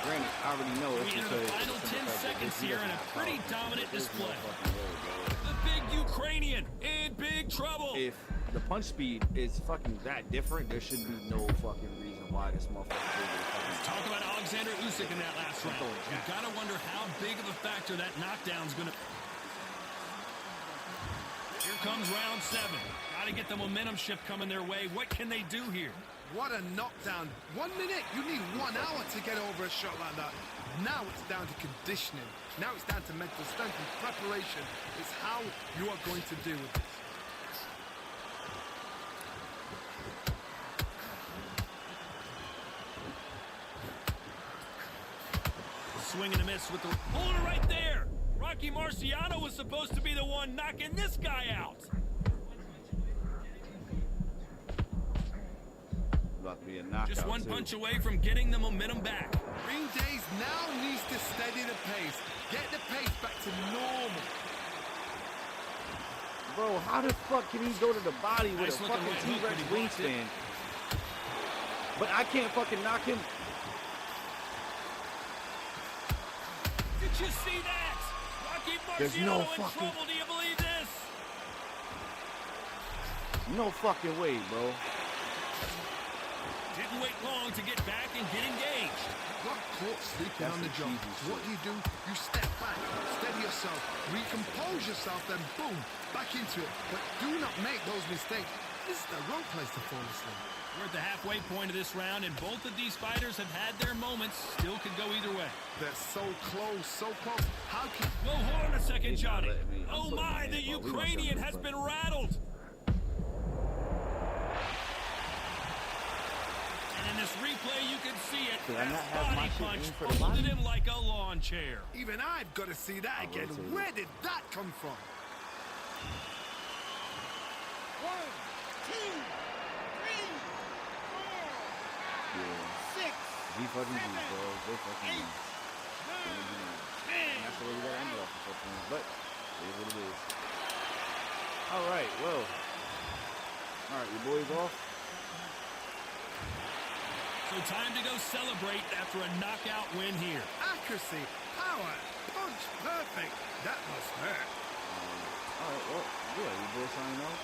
Granted, I already know it's We enter the final 10 seconds here in a pretty dominant display. The big Ukrainian in big trouble. If the punch speed is fucking that different, there should be no fucking reason why this motherfucker is able to fucking... Talk about Alexander Usyk in that last round. You gotta wonder how big of a factor that knockdown's gonna... Here comes round 7. Gotta get the momentum shift coming their way. What can they do here? What a knockdown. 1 minute. You need 1 hour to get over a shot like that. Now it's down to conditioning. Now it's down to mental strength and preparation. It's how you are going to deal with this. Swing and a miss with the... Hold it right there! Rocky Marciano was supposed to be the one knocking this guy out. About to be a knockout, Just one too. punch away from getting the momentum back. Ring Days now needs to steady the pace. Get the pace back to normal. Bro, how the fuck can he go to the body with Nice a looking fucking right hook, T-Rex but he blocked it. wingspan? But I can't fucking knock him. Did you see that? Rocky There's Marciano no in fucking- trouble. Do you believe this? No fucking way, bro. Didn't wait long to get back and get engaged. Got caught sleeping That's on the the job. cheesy So what do? You step back, steady yourself, recompose yourself, then boom, back into it. But do not make those mistakes. This is the wrong place to fall asleep. We're at the halfway point of this round, and both of these fighters have had their moments. Still could go either way. They're so close, so close. How can... Whoa, hold on a second, He's not Johnny. letting me- I'm Oh putting my, my the hands up. We gonna Ukrainian settle has this, been bud. rattled. And in this replay, you can see it. Did I not That have my body shit punch in for the folded body? him like a lawn chair. Even I've got to see that again. rotate it. Where did that come from? 1, 2, 3, 4, Yeah. 6, He fucking do, bro. They fucking 8, do. 9, And that's the way we got ended off the first one. But it is what it is. All right, well. All right, your boys off. So time to go celebrate after a knockout win here. Accuracy, power, punch, perfect. That must hurt. All right, well, yeah, your boys signing off.